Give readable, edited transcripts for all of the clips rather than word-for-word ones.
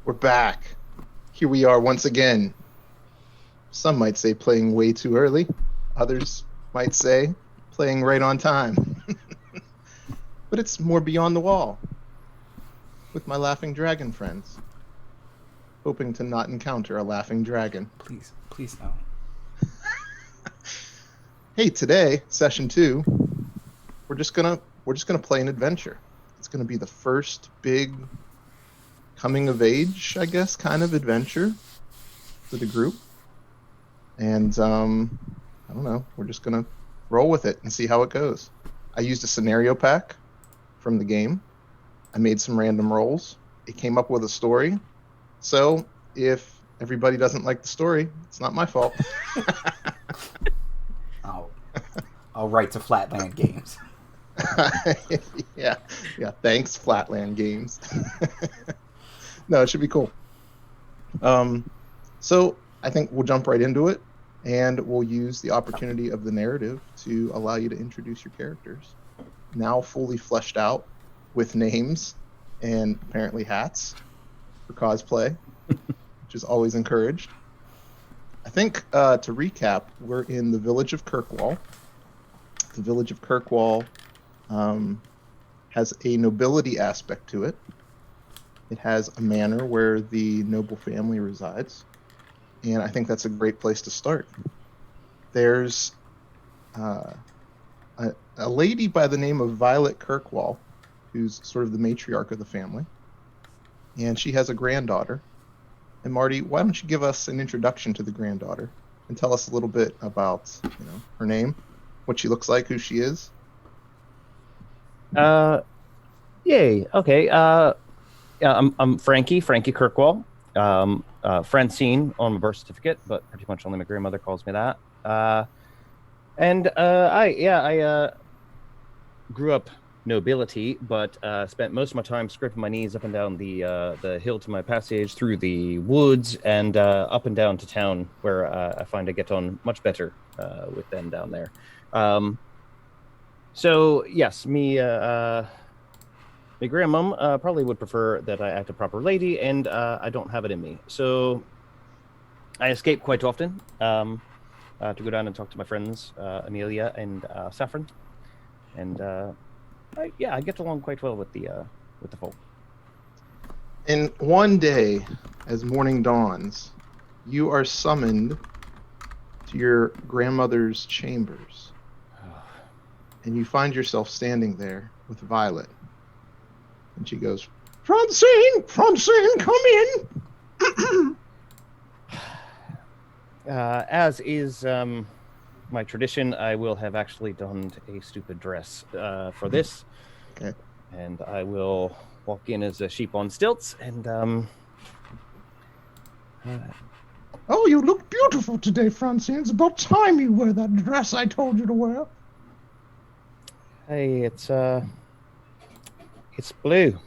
We're back. Here we are once again. Some might say playing way too early. Others might say playing right on time. But it's more Beyond the Wall with my laughing dragon friends. Hoping to not encounter a laughing dragon. Please no. Hey, today, session 2, we're just gonna play an adventure. It's gonna be the first big coming of age, I guess, kind of adventure for the group. And I don't know, we're just gonna roll with it and see how it goes. I used a scenario pack from the game. I made some random rolls. It came up with a story. So if everybody doesn't like the story, it's not my fault. I'll write to Flatland Games. yeah. Thanks, Flatland Games. No, it should be cool. So I think we'll jump right into it, and we'll use the opportunity of the narrative to allow you to introduce your characters. Now fully fleshed out with names and apparently hats for cosplay, which is always encouraged. I think to recap, we're in the village of Kirkwall. The village of Kirkwall has a nobility aspect to it. It has a manor where the noble family resides, and I think that's a great place to start. There's a lady by the name of Violet Kirkwall, who's sort of the matriarch of the family, and she has a granddaughter. And Marty, why don't you give us an introduction to the granddaughter and tell us a little bit about, her name, what she looks like, who she is? Yay. Okay. Yeah, I'm Frankie Kirkwall. Francine on my birth certificate, but pretty much only my grandmother calls me that. I grew up nobility, but spent most of my time scraping my knees up and down the hill to my passage, through the woods, and up and down to town, where I find I get on much better with them down there. So yes, my grandmom probably would prefer that I act a proper lady, and I don't have it in me. So I escape quite often to go down and talk to my friends, Amelia and Saffron, and I get along quite well with the folk. And one day, as morning dawns, you are summoned to your grandmother's chambers, and you find yourself standing there with Violet. And she goes, Francine, come in. As is my tradition, I will have actually donned a stupid dress for this. Okay. And I will walk in as a sheep on stilts, and Oh, you look beautiful today, Francine. It's about time you wear that dress I told you to wear. Hey, it's blue.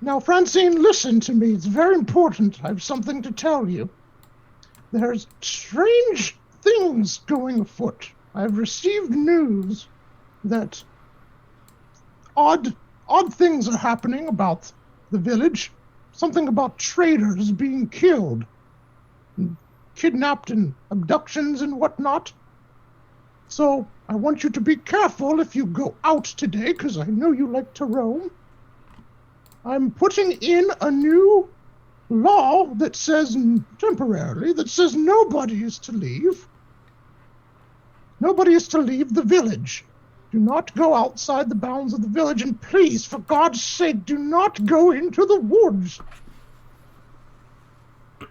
Now, Francine, listen to me. It's very important. I have something to tell you. There's strange things going afoot. I've received news that odd things are happening about the village. Something about traders being killed, and kidnapped, and abductions and whatnot. So I want you to be careful if you go out today, because I know you like to roam. I'm putting in a new law that says, temporarily, that says nobody is to leave. Nobody is to leave the village. Do not go outside the bounds of the village, and please, for God's sake, do not go into the woods.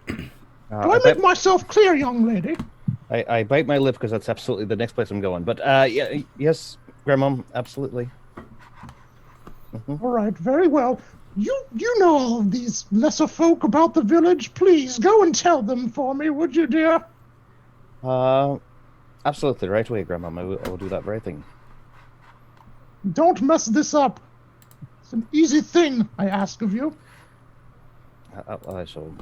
Do I make myself clear, young lady? I bite my lip because that's absolutely the next place I'm going. But yes, Grandmom, absolutely. All right, very well. You know all of these lesser folk about the village. Please go and tell them for me, would you, dear? Absolutely, right away, Grandmom. I will do that very thing. Don't mess this up. It's an easy thing I ask of you. I shall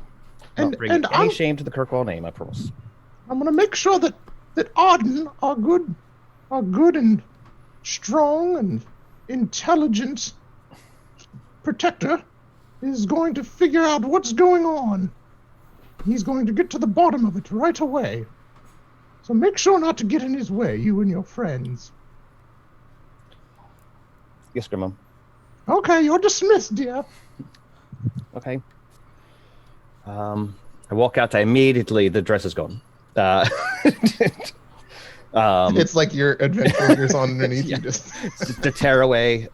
not bring any shame to the Kirkwall name, I promise. I'm going to make sure that Arden are good and strong and intelligent protector is going to figure out what's going on. He's going to get to the bottom of it right away. So make sure not to get in his way, you and your friends. Yes, Grandma. Okay, you're dismissed, dear. Okay. I walk out. Immediately, the dress is gone. It's like your adventure fingers on underneath Yeah. you. Just The tearaway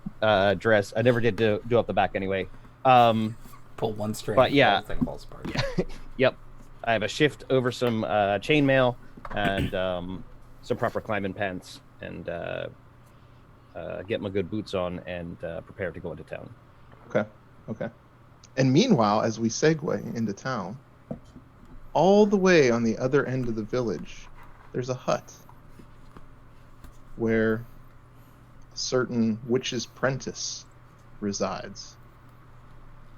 dress. I never did do up the back anyway. Pull one string. But yeah. the whole thing falls apart. Yep. I have a shift over some chainmail and some proper climbing pants, and get my good boots on and prepare to go into town. okay. And meanwhile, as we segue into town, all the way on the other end of the village, there's a hut where a certain witch's prentice resides.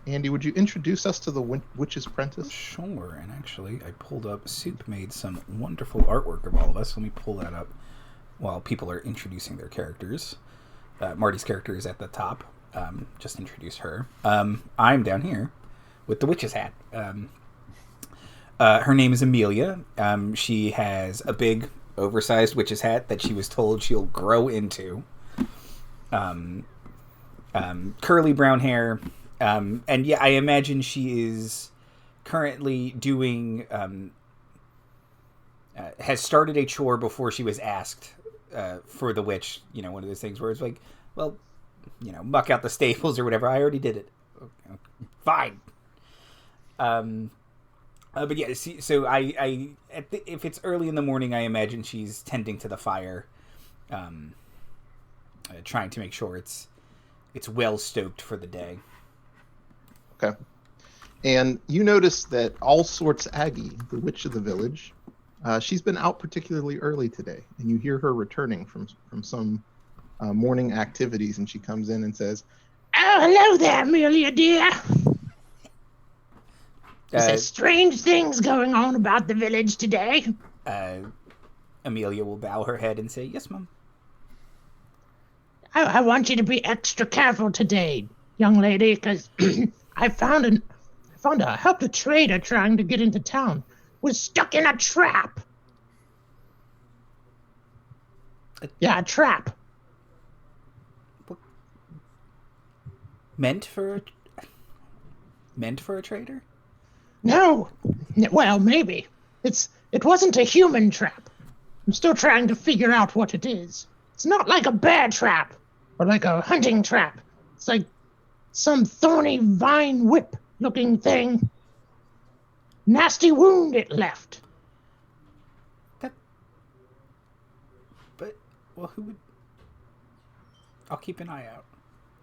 Andy, would you introduce us to the witch's prentice? Sure, and actually, I pulled up. Soup made some wonderful artwork of all of us. Let me pull that up while people are introducing their characters. Marty's character is at the top. Just introduce her. I'm down here with the witch's hat. Her name is Amelia. She has a big, oversized witch's hat that she was told she'll grow into. Curly brown hair. And yeah, I imagine she is currently doing, has started a chore before she was asked for the witch. You know, one of those things where it's like, well, you know, muck out the stables or whatever. I already did it. Okay, fine. But yeah, see, so if it's early in the morning, I imagine she's tending to the fire, trying to make sure it's well stoked for the day. Okay. And you notice that All Sorts Aggie, the witch of the village, she's been out particularly early today, and you hear her returning from some morning activities, and she comes in and says, Oh, hello there, Amelia, dear. Is there strange things going on about the village today? Amelia will bow her head and say, "Yes, Mom." I want you to be extra careful today, young lady, because I helped a trader trying to get into town. Was stuck in a trap. Yeah, a trap. Meant for a trader? No. Well, maybe. It wasn't a human trap. I'm still trying to figure out what it is. It's not like a bear trap or like a hunting trap. It's like some thorny vine whip looking thing. Nasty wound it left. Well, who would... I'll keep an eye out.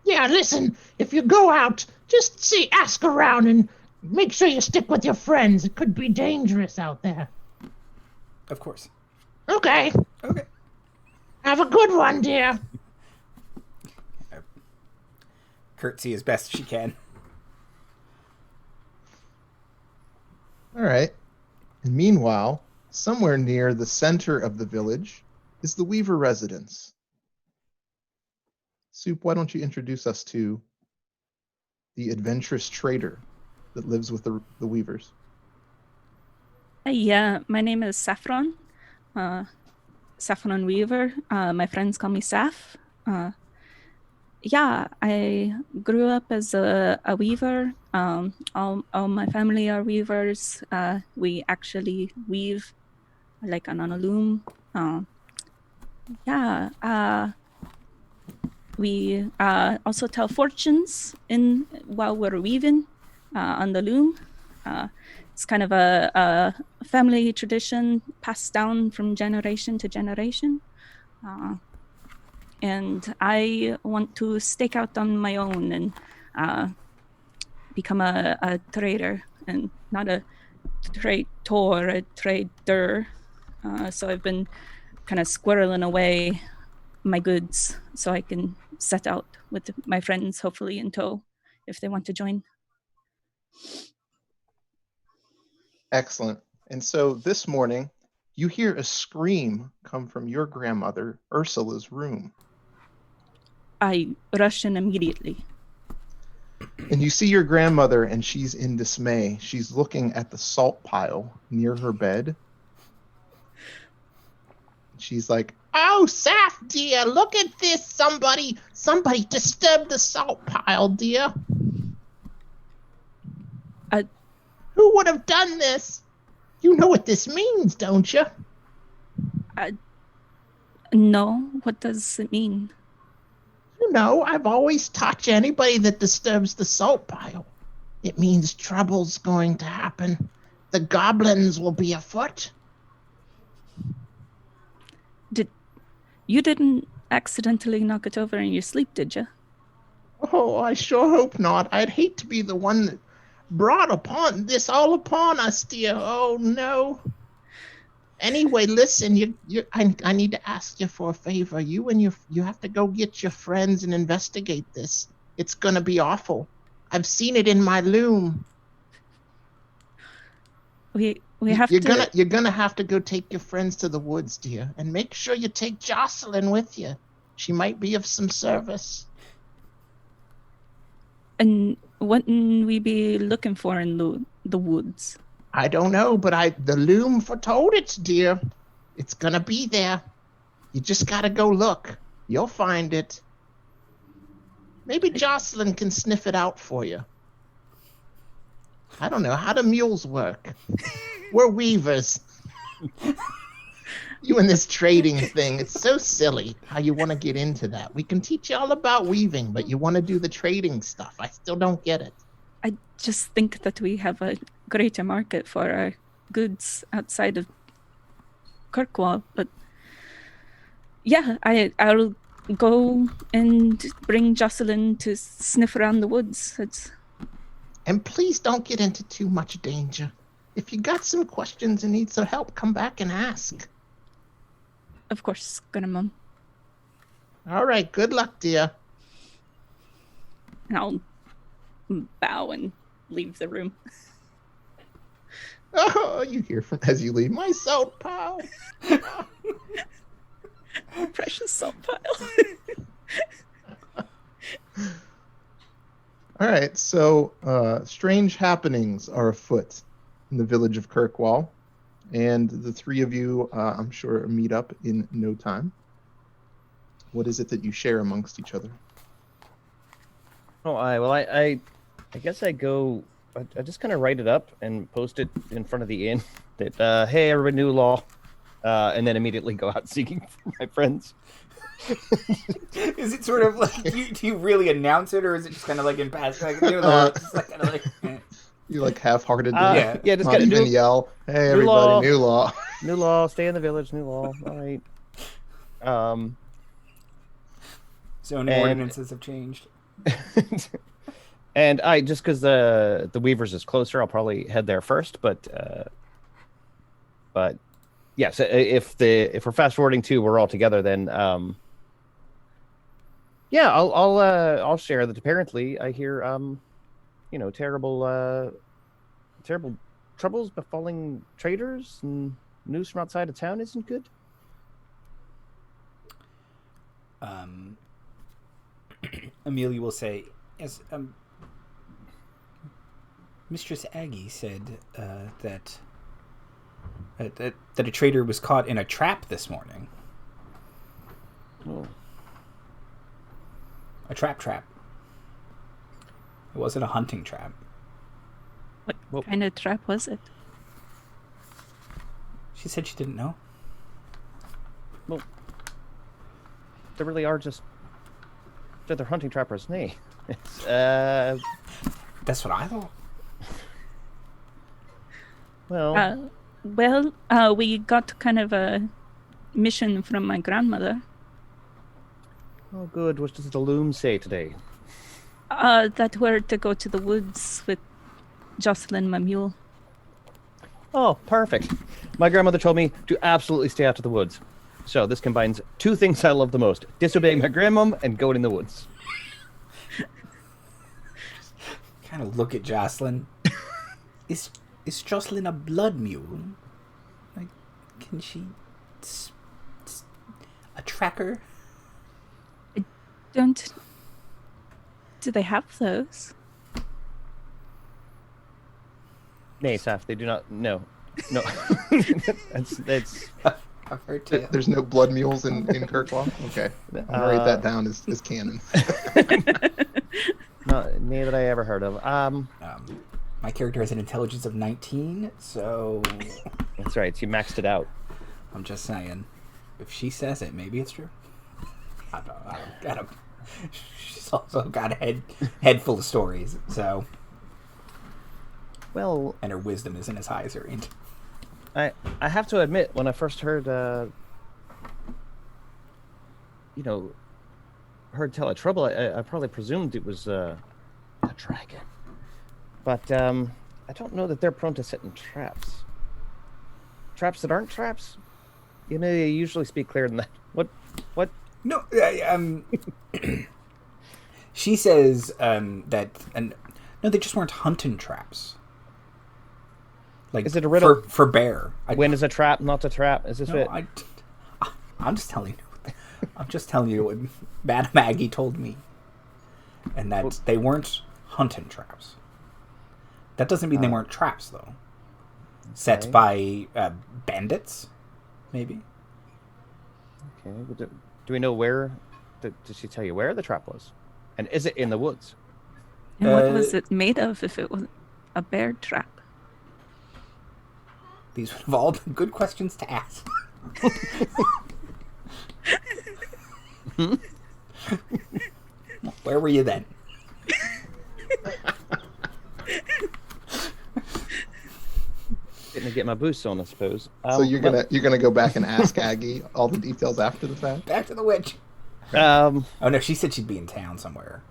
Yeah, listen, if you go out, just ask around and make sure you stick with your friends. It could be dangerous out there. Of course. Okay. Okay. Have a good one, dear. Curtsy as best she can. all right. And meanwhile, somewhere near the center of the village is the Weaver residence. Soup, why don't you introduce us to the adventurous trader that lives with the Weavers? Yeah, my name is Saffron. Saffron Weaver. My friends call me Saff. Yeah, I grew up as a weaver. All my family are weavers. We actually weave like on a loom. We also tell fortunes while we're weaving on the loom. It's kind of a family tradition passed down from generation to generation. And I want to stake out on my own and become a trader and not a traitor, a trader. So I've been kind of squirreling away my goods so I can set out with my friends, hopefully in tow, if they want to join. Excellent. And so this morning, you hear a scream come from your grandmother, Ursula's room. I rush in immediately. And you see your grandmother, and she's in dismay. She's looking at the salt pile near her bed. She's like, Oh, Saf, dear, look at this. Somebody disturbed the salt pile, dear. Uh, Who would have done this? You know what this means, don't you? No, what does it mean? You know, I've always taught you anybody that disturbs the salt pile. It means trouble's going to happen. The goblins will be afoot. You didn't accidentally knock it over in your sleep, did you? Oh, I sure hope not. I'd hate to be the one that brought upon this all upon us, dear. Oh, no. Anyway, listen, I need to ask you for a favor. You have to go get your friends and investigate this. It's going to be awful. I've seen it in my loom. We have to... You're gonna have to go take your friends to the woods, dear, and make sure you take Jocelyn with you. She might be of some service. And what will we be looking for in the woods? I don't know, but the loom foretold it, dear. It's gonna be there. You just gotta go look. You'll find it. Maybe Jocelyn can sniff it out for you. I don't know. How do mules work? We're weavers. You and this trading thing, it's so silly how you want to get into that. We can teach you all about weaving, but you want to do the trading stuff. I still don't get it. I just think that we have a greater market for our goods outside of Kirkwall, but yeah, I'll go and bring Jocelyn to sniff around the woods. And please don't get into too much danger. If you got some questions and need some help, come back and ask. Of course, Mum. All right, good luck, dear. And I'll bow and leave the room. oh, you hear from as you leave, my salt pile. Precious salt pile. All right, so strange happenings are afoot in the village of Kirkwall, and the three of you, I'm sure, meet up in no time. What is it that you share amongst each other? Oh, I guess I go. I just kind of write it up and post it in front of the inn that hey, everybody, new law, and then immediately go out seeking for my friends. Is it sort of like do you really announce it, or is it just kind of like in past like new law? Just like kind of like you like half-hearted? Yeah, just not gotta even yell. Hey, everybody, law. new law. New law, stay in the village. New law, all right. Zoning ordinances have changed. And I just because the Weavers is closer, I'll probably head there first. But yes, if we're fast forwarding to we're all together, then yeah, I'll share that. Apparently, I hear terrible troubles befalling traders, and news from outside of town isn't good. Amelia will say, as Mistress Aggie said that a trader was caught in a trap this morning. Oh. A trap. It wasn't a hunting trap. What kind of trap was it? She said she didn't know. Well, there really are just they're hunting trappers, nay. It's That's what I thought. well, we got kind of a mission from my grandmother. oh good. What does the loom say today? That we're to go to the woods with Jocelyn, my mule. Oh, perfect. My grandmother told me to absolutely stay out of the woods. So this combines two things I love the most: disobeying my grandmom and going in the woods. Kind of look at Jocelyn. Is Jocelyn a blood mule? Like, can she a tracker? Do they have those? Nay, Saf, they do not. No. That's I've heard too. There's no blood mules in Kirklaw? Okay. I'll write that down as canon. not nay that I ever heard of. My character has an intelligence of 19, so That's right. You maxed it out. I'm just saying. If she says it, maybe it's true. I don't. She's also got a head full of stories, so. Well, And her wisdom isn't as high as her int. I have to admit, when I first heard tell of trouble, I probably presumed it was a dragon. But I don't know that they're prone to setting traps. Traps that aren't traps? You know, they usually speak clearer than that. What? No, she says that, no, they just weren't hunting traps. Like, Is it a riddle? for bear? When is a trap not a trap? Is this No, it? I'm just telling you. I'm just telling you what Madame Maggie told me, and that they weren't hunting traps. That doesn't mean they weren't traps, though. Set by bandits, maybe. Okay. Do we know where? Did she tell you where the trap was? And is it in the woods? And what was it made of if it was a bear trap? These would have all been good questions to ask. Where were you then? Getting to get my boost on, I suppose. So you're gonna go back and ask Aggie all the details after the fact? Back to the witch. Um. Oh no, she said she'd be in town somewhere.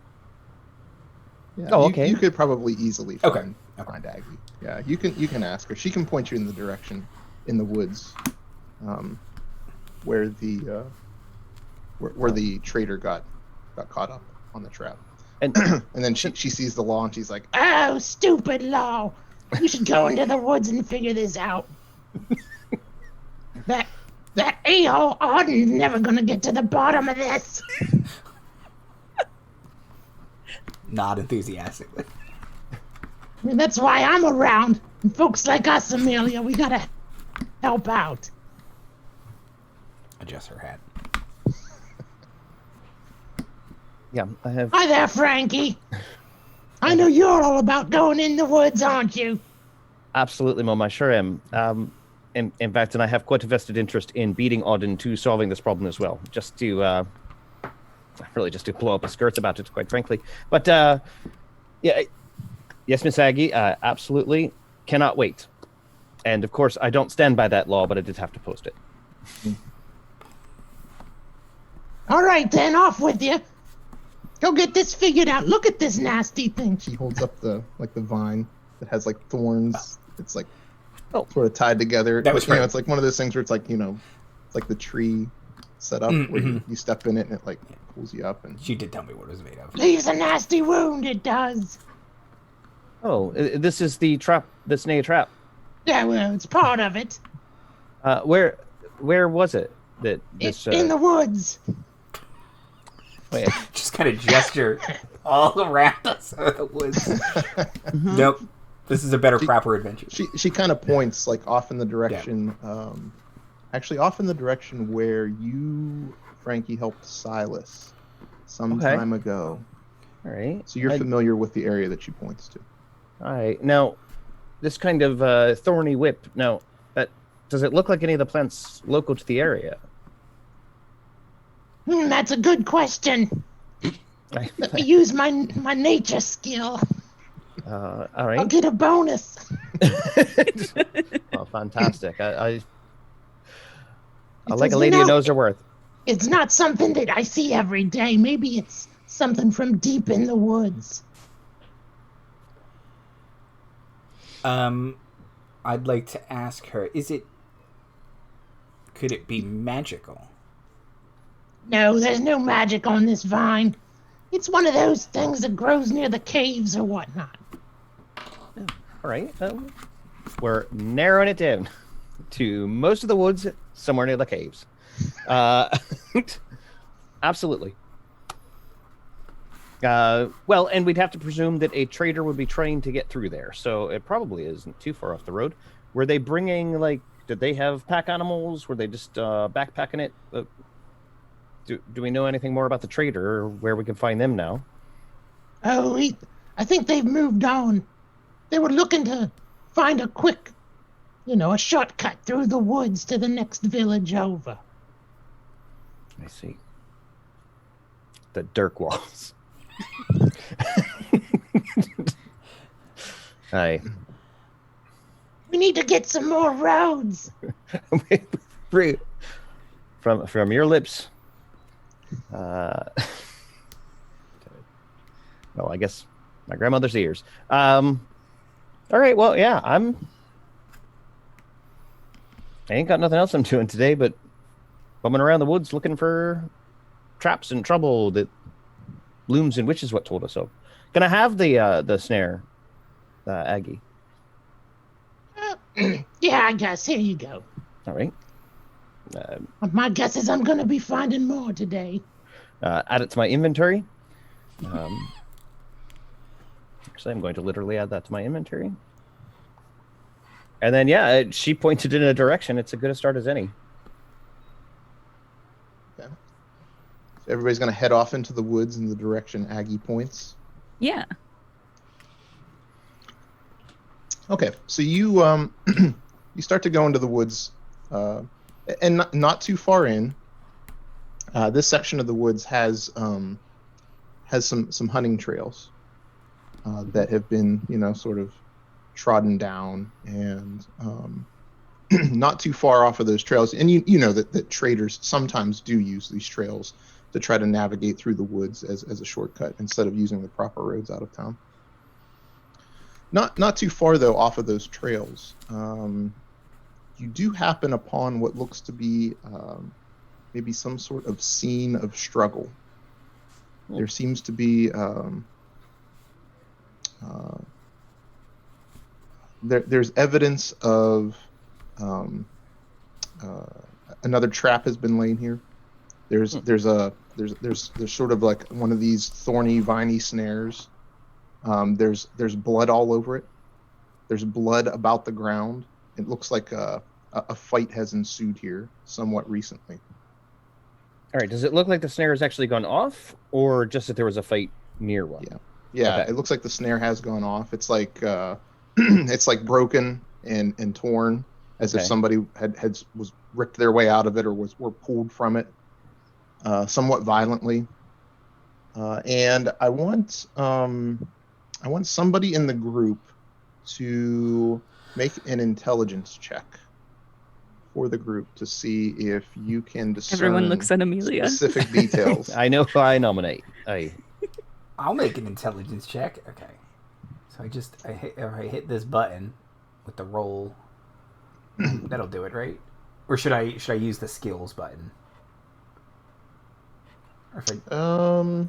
Yeah, Oh, okay. You could probably easily Okay. find Aggie. Yeah, you can ask her. She can point you in the direction in the woods, where the where the trader got caught up on the trap. And And then she sees the law and she's like, Oh, stupid law. You should go into the woods and figure this out. That a-hole Auden's never gonna get to the bottom of this. Not enthusiastically. I mean, that's why I'm around. And folks like us, Amelia, we gotta help out. Adjust her hat. yeah, I have. Hi there, Frankie. I know you're all about going in the woods, aren't you? Absolutely, Mum. I sure am. In fact, and I have quite a vested interest in beating Auden to solving this problem as well. Just to blow up his skirts about it, quite frankly. But yeah, yes, Miss Aggie, absolutely cannot wait. And of course, I don't stand by that law, but I did have to post it. All right, then, off with you. Go get this figured out. Look at this nasty thing. she holds up the vine that has like thorns. It's like Oh. sort of tied together. That was But, right. it's like one of those things where it's like it's like the tree set up where you step in it and it like pulls you up and She did tell me what it was made of. Leaves a nasty wound, it does. Oh, this is the trap. The snake trap. Yeah, well, it's part of it. Where was it? That It's this. in the woods. Wait, Just kind of gesture all around us in the woods. Nope. This is a better, proper adventure. she kind of points like off in the direction actually off in the direction where you, Frankie, helped Silas some Okay. time ago. all right. So you're familiar with the area that she points to. All right. Now, this kind of thorny whip. Now, does it look like any of the plants local to the area? That's a good question. Let me use my nature skill. All I'll right. get a bonus. Oh, fantastic. I Because, like a you lady who know, knows her worth. It's not something that I see every day. Maybe it's something from deep in the woods. I'd like to ask her, could it be magical? No, there's no magic on this vine. It's one of those things that grows near the caves or whatnot. All right. We're narrowing it down to most of the woods, somewhere near the caves. Absolutely. Well, and we'd have to presume that a trader would be trained to get through there, so it probably isn't too far off the road. Were they bringing, like, did they have pack animals? Were they just backpacking it? Do we know anything more about the trader or where we can find them now? Oh, I think they've moved on. They were looking to find a quick, a shortcut through the woods to the next village over. I see. The Dirk walls. Aye. We need to get some more roads. From your lips. Well, I guess my grandmother's ears. All right. Well, yeah, I ain't got nothing else I'm doing today, but bumming around the woods looking for traps and trouble that looms and witches what told us so. Can I have the snare, Aggie? Yeah, I guess. Here you go. All right. My guess is I'm going to be finding more today. Add it to my inventory. Actually, I'm going to literally add that to my inventory. And then, yeah, she pointed in a direction. It's as good a start as any. Okay. So everybody's going to head off into the woods in the direction Aggie points. Yeah. Okay, so you you start to go into the woods, and not too far in. This section of the woods has some hunting trails that have been, sort of trodden down, and not too far off of those trails. And you know that traders sometimes do use these trails to try to navigate through the woods as a shortcut instead of using the proper roads out of town. Not too far though off of those trails, you do happen upon what looks to be maybe some sort of scene of struggle. There seems to be there's evidence of another trap has been laying here. There's sort of like one of these thorny, viney snares. There's blood all over it. There's blood about the ground. It looks like a fight has ensued here somewhat recently. All right. Does it look like the snare has actually gone off, or just that there was a fight near one? Yeah. Okay. It looks like the snare has gone off. It's like it's like broken and torn, as if somebody was ripped their way out of it or were pulled from it, somewhat violently. And I want somebody in the group to make an intelligence check for the group to see if you can discern Everyone looks at Amelia. specific details. I know who I nominate. I'll make an intelligence check. Okay. So I hit this button with the roll. That'll do it, right? Or should I use the skills button? Or if I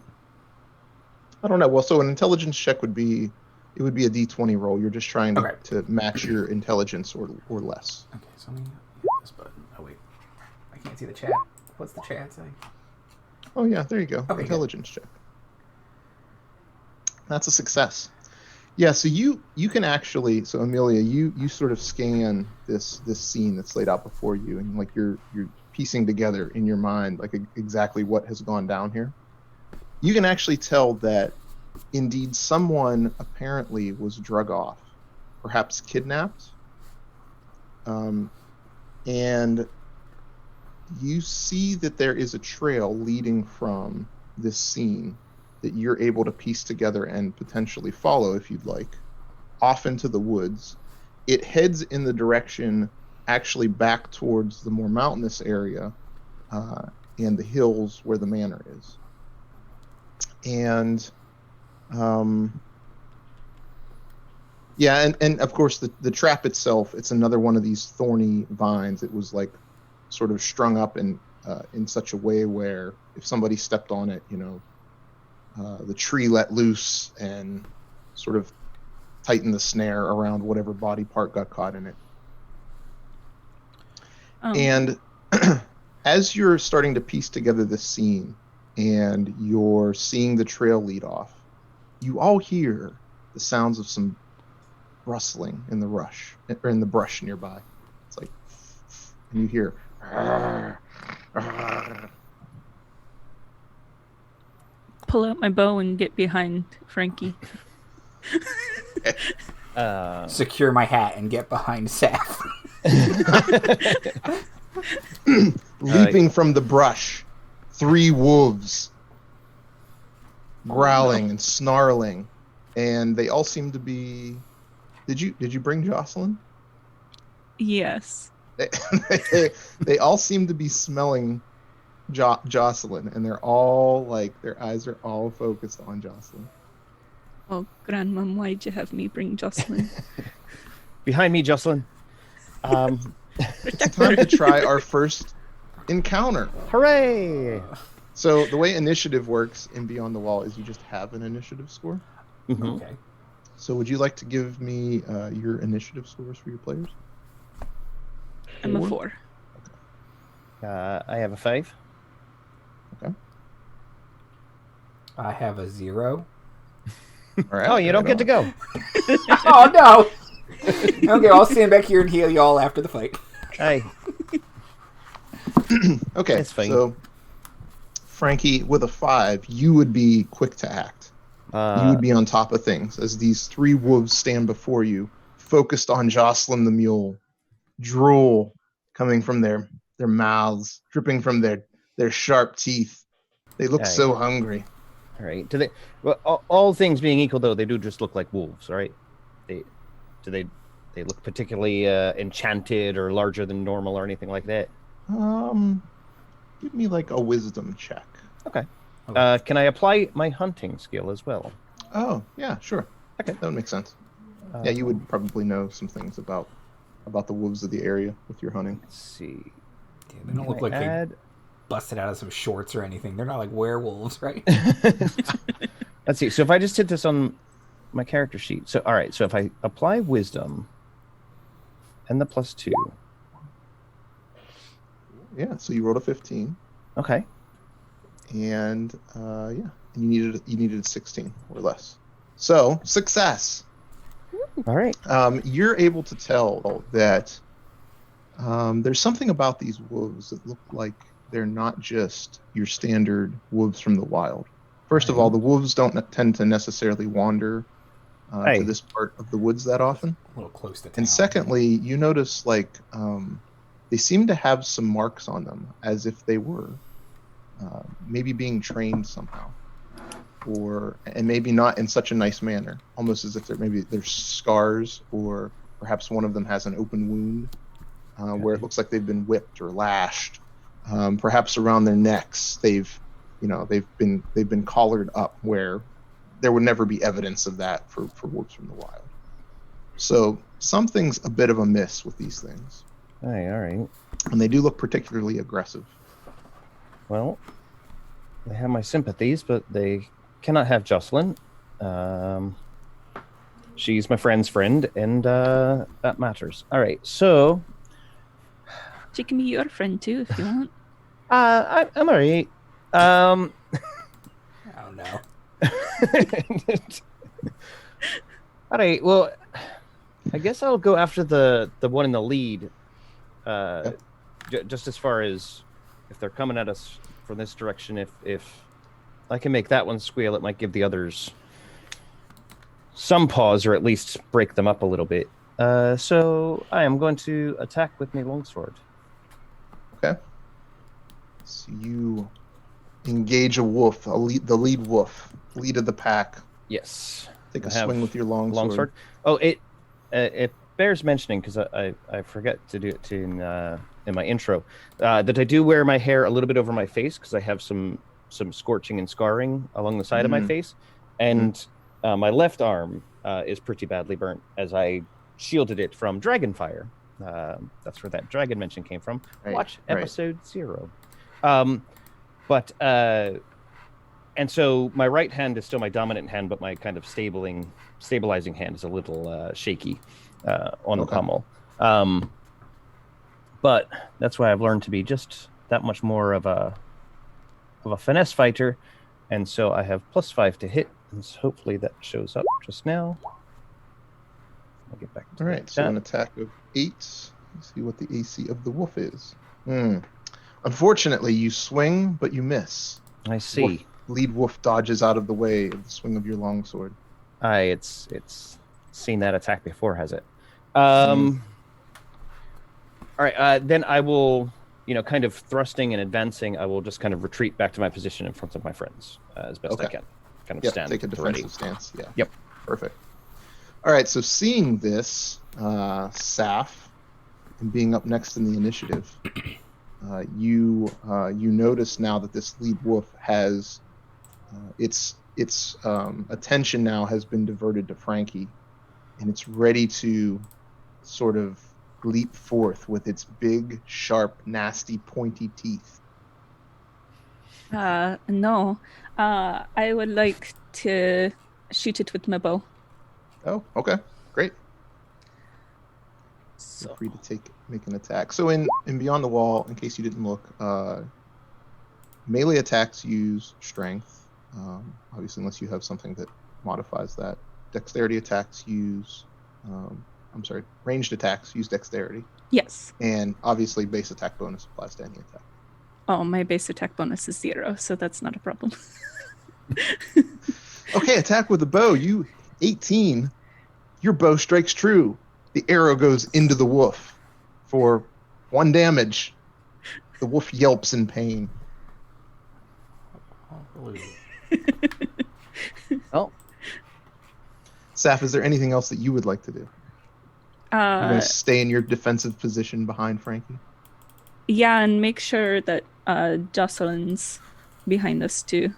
don't know. Well, so an intelligence check would be a D20 roll. You're just trying to match your intelligence or less. Okay, so let me hit this button. Oh wait, I can't see the chat. What's the chat say? Oh yeah, there you go. Okay, Intelligence check. That's a success. Yeah, so you can actually, so Amelia, you sort of scan this scene that's laid out before you, and like you're piecing together in your mind like exactly what has gone down here. You can actually tell that indeed someone apparently was drug off, perhaps kidnapped, and you see that there is a trail leading from this scene that you're able to piece together and potentially follow if you'd like, off into the woods. It heads in the direction actually back towards the more mountainous area and the hills where the manor is. And and of course the trap itself, it's another one of these thorny vines. It was like sort of strung up in such a way where if somebody stepped on it, the tree let loose and sort of tightened the snare around whatever body part got caught in it. And as you're starting to piece together this scene and you're seeing the trail lead off. You all hear the sounds of some rustling in the brush nearby. It's like, and you hear. Pull out my bow and get behind Frankie. Secure my hat and get behind Saff. Leaping from the brush, 3 wolves, growling and snarling, and they all seem to be. Did you bring Jocelyn? Yes. They all seem to be smelling Jocelyn, and they're all like their eyes are all focused on Jocelyn. Oh, Grandmom, why'd you have me bring Jocelyn? Behind me, Jocelyn. It's time to try our first encounter. Hooray! So the way initiative works in Beyond the Wall is you just have an initiative score. Mm-hmm. Okay. So would you like to give me your initiative scores for your players? I'm a 4. I have a 5. Okay. I have a 0. All right. Oh, you don't get to go. Oh, no! Okay, I'll stand back here and heal you all after the fight. Hey. Okay, That's fine. so Frankie, with a 5, you would be quick to act. You would be on top of things as these 3 wolves stand before you, focused on Jocelyn the mule, drool coming from their mouths, dripping from their sharp teeth. They look so hungry. All right. Do they? Well, all things being equal, though, they do just look like wolves, right? They look particularly enchanted or larger than normal or anything like that? Give me like a wisdom check. Okay. Can I apply my hunting skill as well? Oh, yeah, sure. Okay. That would make sense. Yeah, you would probably know some things about the wolves of the area with your hunting. Let's see. Yeah, they don't look like they busted out of some shorts or anything. They're not like werewolves, right? Let's see. So if I just hit this on my character sheet. So, all right. So if I apply wisdom and the +2. Yeah, so you rolled a 15. Okay. And and you needed 16 or less. So, success. All right. You're able to tell that there's something about these wolves that look like they're not just your standard wolves from the wild. First of all, the wolves don't tend to necessarily wander to this part of the woods that often. A little close to town. And secondly, you notice like they seem to have some marks on them as if they were maybe being trained somehow, and maybe not in such a nice manner, almost as if they're scars, or perhaps one of them has an open wound where it looks like they've been whipped or lashed. Perhaps around their necks, they've been collared up where there would never be evidence of that for wolves from the wild. So something's a bit of a miss with these things. Hey, all right. And they do look particularly aggressive. Well, they have my sympathies, but they cannot have Jocelyn. She's my friend's friend, and that matters. All right, so She can be your friend too if you want. I'm all right. Oh, no. All right. Well, I guess I'll go after the one in the lead. Just as far as if they're coming at us from this direction, if I can make that one squeal, it might give the others some pause, or at least break them up a little bit. So I am going to attack with my longsword. Okay. So you engage a wolf, the lead wolf, lead of the pack. Yes. Take a swing with your longsword. Oh, it bears mentioning, because I forget to do it in my intro, that I do wear my hair a little bit over my face because I have some scorching and scarring along the side of my face, and my left arm is pretty badly burnt as I shielded it from dragon fire. That's where that dragon mention came from. Right, Watch right. episode 0. And so my right hand is still my dominant hand, but my kind of stabilizing hand is a little shaky on the pommel. But that's why I've learned to be just that much more of a of a finesse fighter, and so I have +5 to hit, and so hopefully that shows up just now. I'll get back to All right, so an attack of 8. Let's see what the AC of the wolf is. Unfortunately, you swing, but you miss. I see. Lead wolf dodges out of the way of the swing of your longsword. It's seen that attack before, has it? All right, then I will, kind of thrusting and advancing, I will just kind of retreat back to my position in front of my friends as best I can. Kind of stand take a defensive ready. stance. Yeah. Yep. Perfect. All right, so seeing this, Saf, and being up next in the initiative, you notice now that this lead wolf has its attention now has been diverted to Frankie, and it's ready to sort of leap forth with its big, sharp, nasty, pointy teeth. No. I would like to shoot it with my bow. Oh, okay. Great. So. Feel free to make an attack. So in Beyond the Wall, in case you didn't look, melee attacks use strength, obviously unless you have something that modifies that. Dexterity attacks use, ranged attacks use dexterity. Yes. And obviously base attack bonus applies to any attack. Oh, my base attack bonus is 0, so that's not a problem. Okay, attack with the bow. You 18. Your bow strikes true. The arrow goes into the wolf for 1 damage. The wolf yelps in pain. Oh. Saf, is there anything else that you would like to do? You're going to stay in your defensive position behind Frankie? Yeah, and make sure that Jocelyn's behind us too.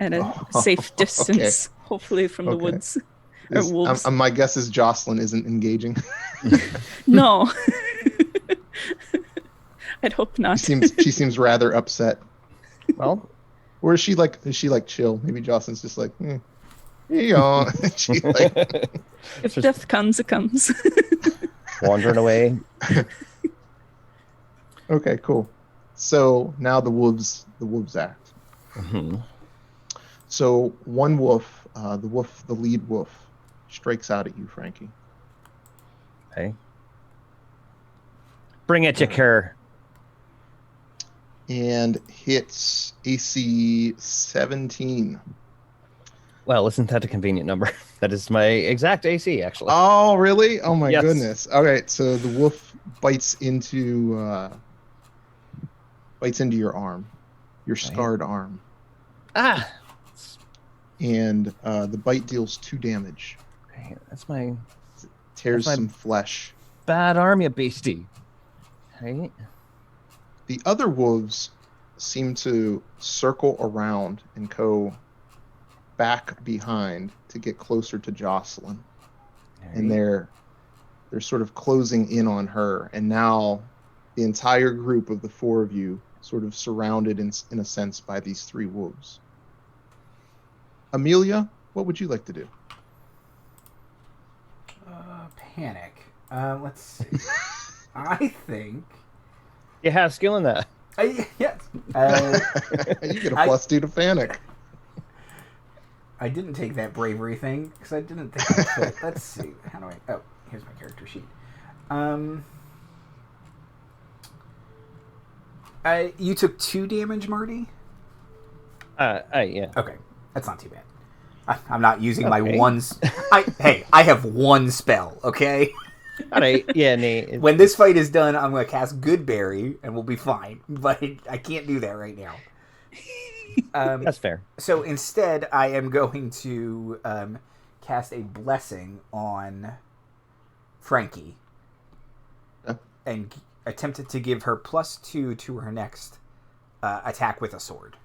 At a safe distance, hopefully from the woods. Or wolves. My guess is Jocelyn isn't engaging. No. I'd hope not. She seems rather upset. Well, or is she like chill? Maybe Jocelyn's just like, here you go. She like, if death comes, it comes. Wandering away. Okay, cool. So now the wolves act. Mm-hmm. So one wolf, the lead wolf, strikes out at you, Frankie. Okay. Bring it, you cur. And hits AC 17. Well, isn't that a convenient number? That is my exact AC, actually. Oh, really? Oh my Yes. goodness. All right, so the wolf bites into your arm, your scarred arm. Ah! And the bite deals 2 damage. Okay, that's my Tears That's my- some flesh. bad arm, you beastie. Right? The other wolves seem to circle around and go back behind to get closer to Jocelyn. And they're sort of closing in on her. And now the entire group of the 4 of you sort of surrounded in a sense by these 3 wolves. Amelia, what would you like to do? Panic. Let's see. I think. You have skill in that. Yes. You get a +2 to panic. I didn't take that bravery thing because I didn't think it fit. Let's see. How do I? Oh, here's my character sheet. You took 2 damage, Marty. Yeah. Okay, that's not too bad. I'm not using my Okay. one. I have 1 spell. Okay. All right. Yeah, Nate. When this fight is done, I'm going to cast Goodberry and we'll be fine. But I can't do that right now. That's fair. So instead, I am going to cast a blessing on Frankie and attempt to give her +2 to her next attack with a sword.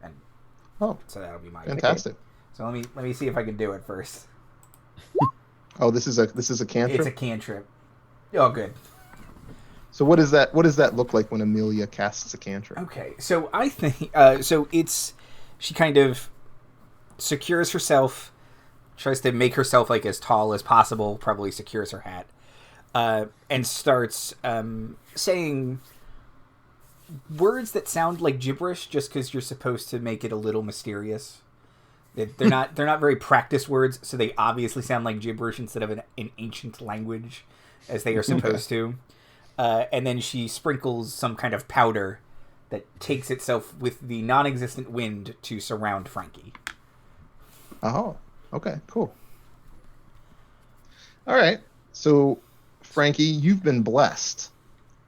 And so that'll be my Fantastic. So let me see if I can do it first. Oh, this is a cantrip? It's a cantrip. Oh, good. So what does that look like when Amelia casts a cantrip? Okay, so I think she kind of secures herself, tries to make herself like as tall as possible, probably secures her hat, and starts saying words that sound like gibberish just because you're supposed to make it a little mysterious. They're not very practiced words, so they obviously sound like gibberish instead of an ancient language, as they are supposed to. And then she sprinkles some kind of powder that takes itself with the non-existent wind to surround Frankie. Oh, okay, cool. All right, so Frankie, you've been blessed.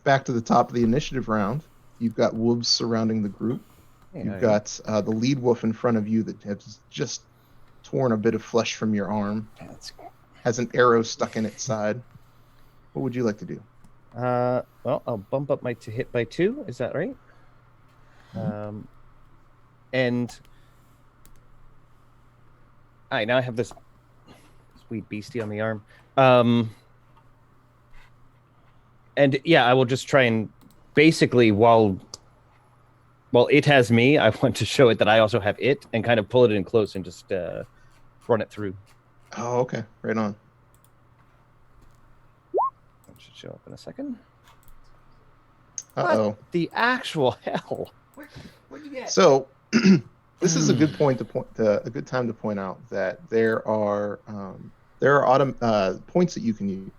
Back to the top of the initiative round. You've got wolves surrounding the group. You've got the lead wolf in front of you that has just torn a bit of flesh from your arm. Has an arrow stuck in its side. What would you like to do? Well, I'll bump up my to hit by 2. Is that right? And now I have this sweet beastie on the arm. And yeah, I will just try and basically while it has me, I want to show it that I also have it and kind of pull it in close and just run it through. Oh, okay. Right on. That should show up in a second. Uh-oh. What the actual hell? What'd you get? So, this is a good a good time to point out that there are points that you can use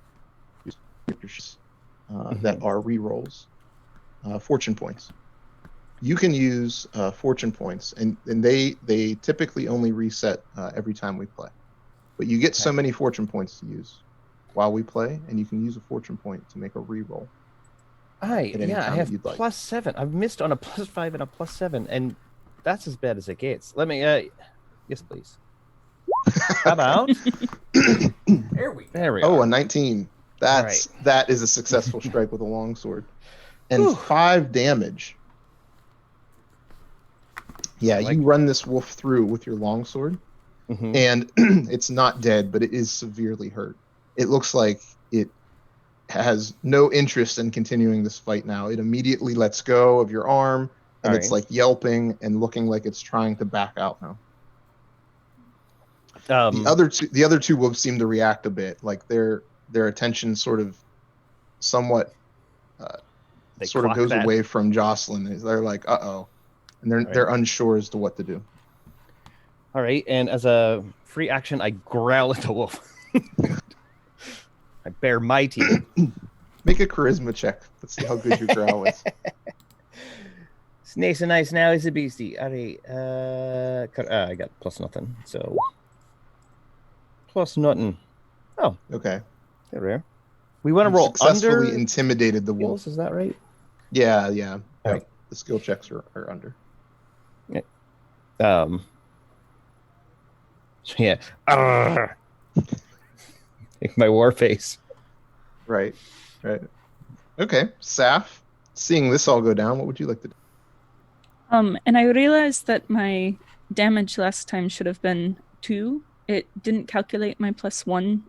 that are rerolls, fortune points. You can use fortune points, and they typically only reset every time we play. But you get so many fortune points to use while we play, and you can use a fortune point to make a reroll. I have like. +7. I've missed on a +5 and a +7, and that's as bad as it gets. Let me, yes, please. How about? There we There we Oh, are. a 19. That is a successful strike with a longsword, and 5 damage. Yeah, you run this wolf through with your longsword, and it's not dead, but it is severely hurt. It looks like it has no interest in continuing this fight now. It immediately lets go of your arm, and it's like yelping and looking like it's trying to back out now. The other two wolves seem to react a bit, like their attention sort of somewhat sort of goes away from Jocelyn. They're like, uh-oh. And they're unsure as to what to do. All right, and as a free action, I growl at the wolf. I bear mighty. Make a charisma check. Let's see how good your growl is. It's nice and nice now. Is a beastie. All right, I got +0, so +0. Oh, okay. There we are. We want to roll successfully under. Intimidated the wolf. Is that right? Yeah. All right. The skill checks are under. Yeah. Make my war face. Right. Okay, Saf, seeing this all go down, what would you like to do? And I realized that my damage last time should have been 2. It didn't calculate my +1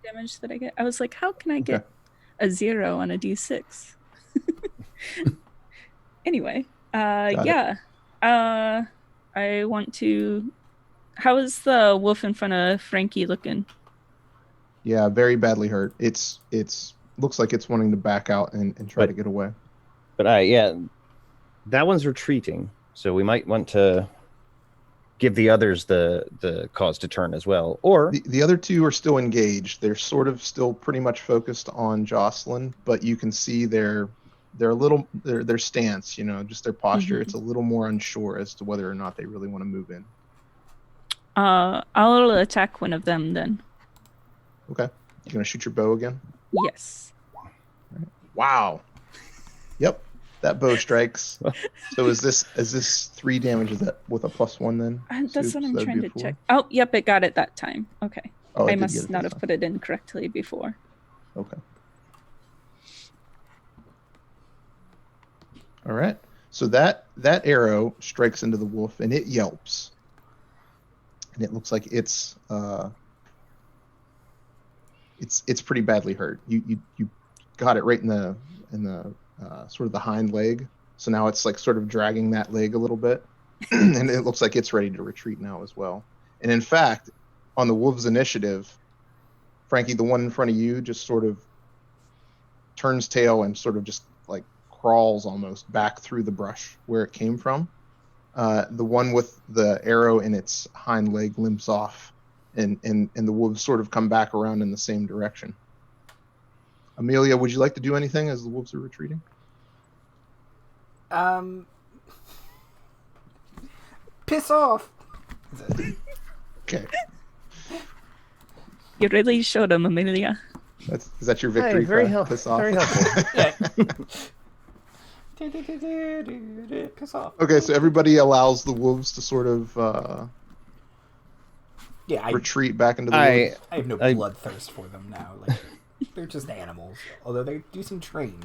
damage that I get. I was like, how can I get a 0 on a d6? Anyway, I want to. How is the wolf in front of Frankie looking? Yeah, very badly hurt. It's looks like it's wanting to back out and try to get away. But that one's retreating, so we might want to give the others the cause to turn as well. Or the other two are still engaged. They're sort of still pretty much focused on Jocelyn, but you can see their stance, just their posture. It's a little more unsure as to whether or not they really want to move in. I'll attack one of them then. Okay. You gonna shoot your bow again? Yes. Right. Wow. Yep. That bow strikes. So is this 3 damage? Is that with a +1 then? That's what I'm trying to check. Oh, yep, it got it that time. Okay. Oh, I must not have put it in correctly before. Okay. All right. So that arrow strikes into the wolf and it yelps. And it looks like it's pretty badly hurt. You got it right in the sort of the hind leg. So now it's like sort of dragging that leg a little bit, and it looks like it's ready to retreat now as well. And in fact, on the wolves' initiative, Frankie, the one in front of you, just sort of turns tail and sort of just like crawls almost back through the brush where it came from. The one with the arrow in its hind leg limps off, and the wolves sort of come back around in the same direction. Amelia, would you like to do anything as the wolves are retreating? Piss off. Okay. You really showed him, Amelia. Is that your victory? Hey, very cry? helpful. Piss off. Very helpful. Piss off. Okay, so everybody allows the wolves to sort of Yeah, retreat back into the woods. I have no bloodthirst for them now. Like, they're just animals. Although they do seem trained.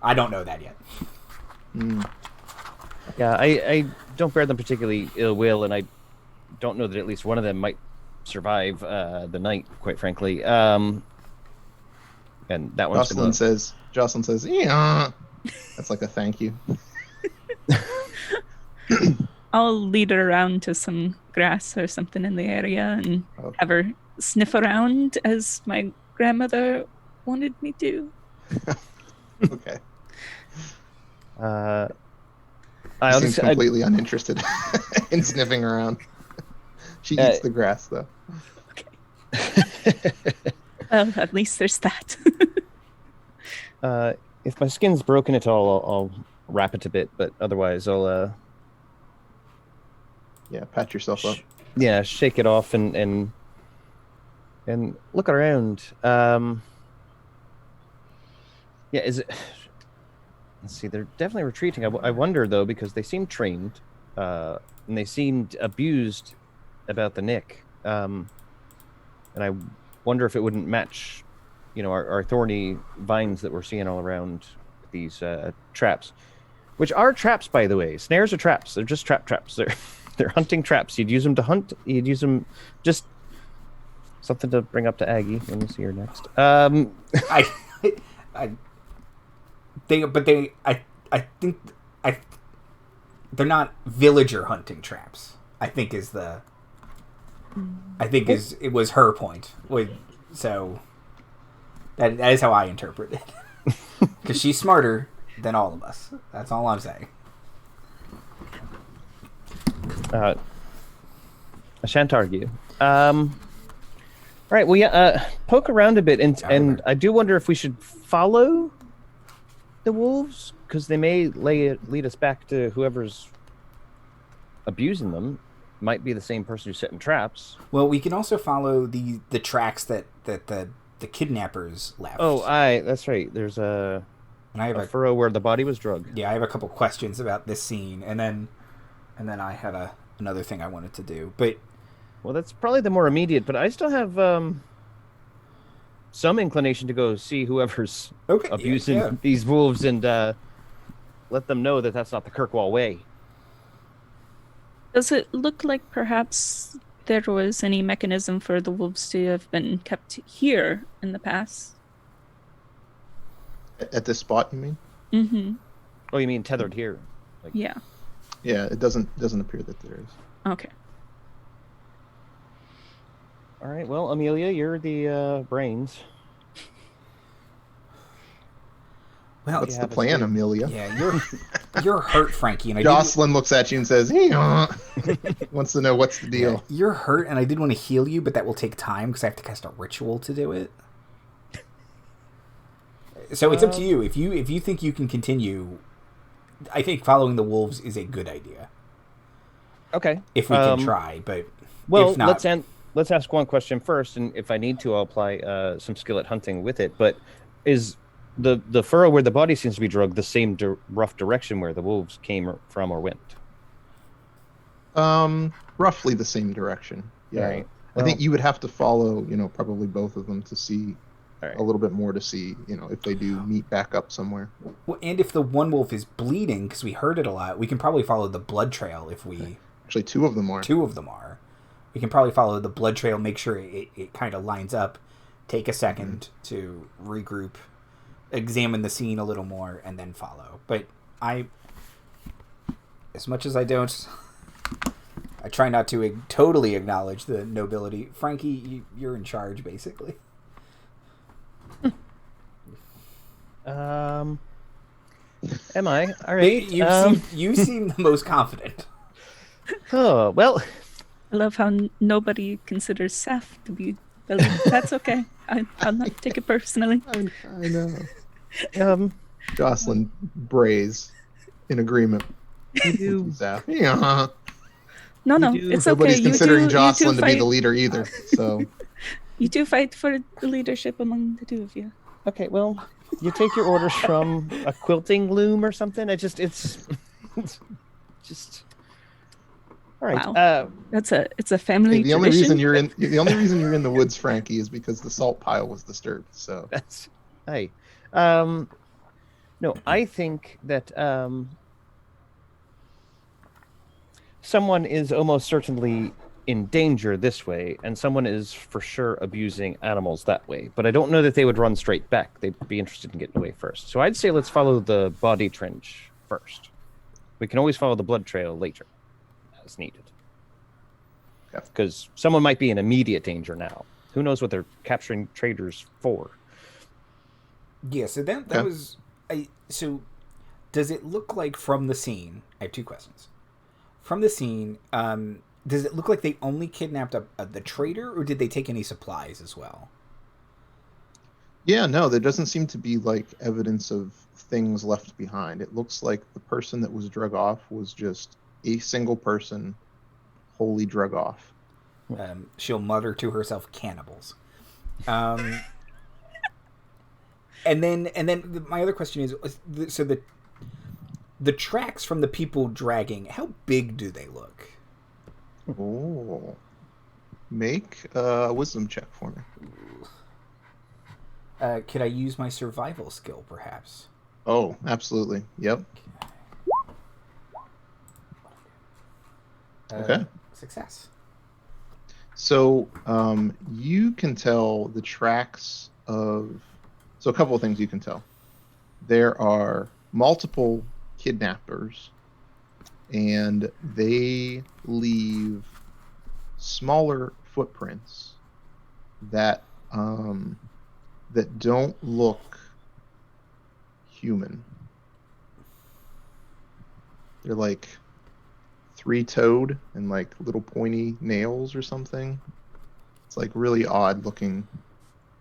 I don't know that yet. Yeah, I don't bear them particularly ill will, and I don't know that at least one of them might survive the night, quite frankly. And that one's Jocelyn says, yeah. That's like a thank you. I'll lead her around to some grass or something in the area and have her sniff around as my grandmother wanted me to. Okay. I'll Seems completely uninterested in sniffing around. She eats the grass, though. Okay. Well, at least there's that. If my skin's broken at all, I'll wrap it a bit, but otherwise I'll pat yourself up. Shake it off and look around. Is it? Let's see. They're definitely retreating. I wonder though, because they seem trained, and they seemed abused about the nick. And I wonder if it wouldn't match, our thorny vines that we're seeing all around these traps, which are traps, by the way. Snares are traps. They're just traps. They're hunting traps. You'd use them to hunt. You'd use them just something to bring up to Aggie when we see her next. I think they're not villager hunting traps. It was her point. So that is how I interpret it. Because she's smarter than all of us. That's all I'm saying. I shan't argue. All right. Well, poke around a bit, and I do wonder if we should follow the wolves, because they may lead us back to whoever's abusing them. Might be the same person who's setting traps. Well, we can also follow the tracks that the kidnappers left. Oh, that's right. There's a furrow where the body was drugged. Yeah, I have a couple questions about this scene, and then I had another thing I wanted to do. But that's probably the more immediate. But I still have some inclination to go see whoever's abusing these wolves and let them know that that's not the Kirkwall way. Does it look like perhaps there was any mechanism for the wolves to have been kept here in the past? At this spot, you mean? Mm-hmm. Oh, you mean tethered here? Yeah. Yeah, it doesn't appear that there is. Okay. All right. Well, Amelia, you're the brains. Well, what's the plan, Amelia? Yeah, you're hurt, Frankie. And Jocelyn looks at you and says, wants to know what's the deal. Yeah, you're hurt, and I did want to heal you, but that will take time because I have to cast a ritual to do it. So it's up to you. If you think you can continue, I think following the wolves is a good idea. Okay. If we can try, but if not, let's ask one question first, and if I need to, I'll apply some skill at hunting with it. But is the furrow where the body seems to be drugged the same rough direction where the wolves came from or went? Roughly the same direction. Yeah. Right. I think you would have to follow, probably both of them to see a little bit more to see, if they do meet back up somewhere. Well, and if the one wolf is bleeding, because we heard it a lot, we can probably follow the blood trail if we... Actually, two of them are. We can probably follow the blood trail, make sure it kind of lines up, take a second to regroup, examine the scene a little more, and then follow. But as much as I try not to totally acknowledge the nobility. Frankie, you're in charge, basically. Am I? All right. You seem the most confident. Oh, well, I love how nobody considers Seth to be the lead. That's okay. I'll not take it personally. I know. um, Jocelyn brays in agreement. you do, Zaf. Yeah. No, You do- it's Nobody's okay. considering Jocelyn you to be fight, the leader either. So You two fight for the leadership among the two of you. okay, well, you take your orders from a quilting loom or something. It's just... All right. Wow. It's a family the only tradition. reason you're in the woods, Frankie, is because the salt pile was disturbed. So That's hey. No, I think that someone is almost certainly in danger this way, and someone is for sure abusing animals that way. But I don't know that they would run straight back. They'd be interested in getting away first. So I'd say let's follow the body trench first. We can always follow the blood trail later, as needed. Because someone might be in immediate danger now. Who knows what they're capturing traders for? Yeah, so that was... So, does it look like from the scene... I have two questions. From the scene, does it look like they only kidnapped the trader, or did they take any supplies as well? yeah, no, there doesn't seem to be like evidence of things left behind. It looks like the person that was drug off was just a single person wholly drug off. She'll mutter to herself, "Cannibals." And then my other question is, so the tracks from the people dragging, how big do they look? Oh, make a wisdom check for me. Could I use my survival skill, perhaps? Oh, absolutely. Yep. Okay. Success. So you can tell the tracks of... So a couple of things you can tell. There are multiple kidnappers, and they leave smaller footprints that that don't look human. They're like three-toed and like little pointy nails or something. It's like really odd looking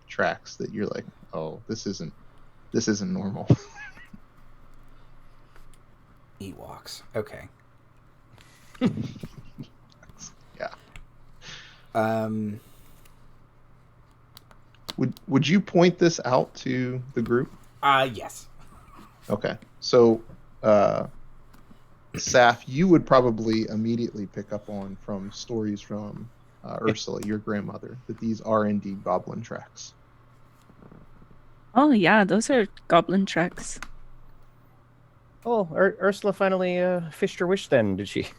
tracks that you're like, oh, this isn't normal. Ewoks. Okay. Yeah. Would you point this out to the group? Yes. Okay. So Saf, you would probably immediately pick up on from stories from Ursula, your grandmother, that these are indeed goblin tracks. Oh yeah, those are goblin tracks. Oh, Ursula finally fished her wish then, did she?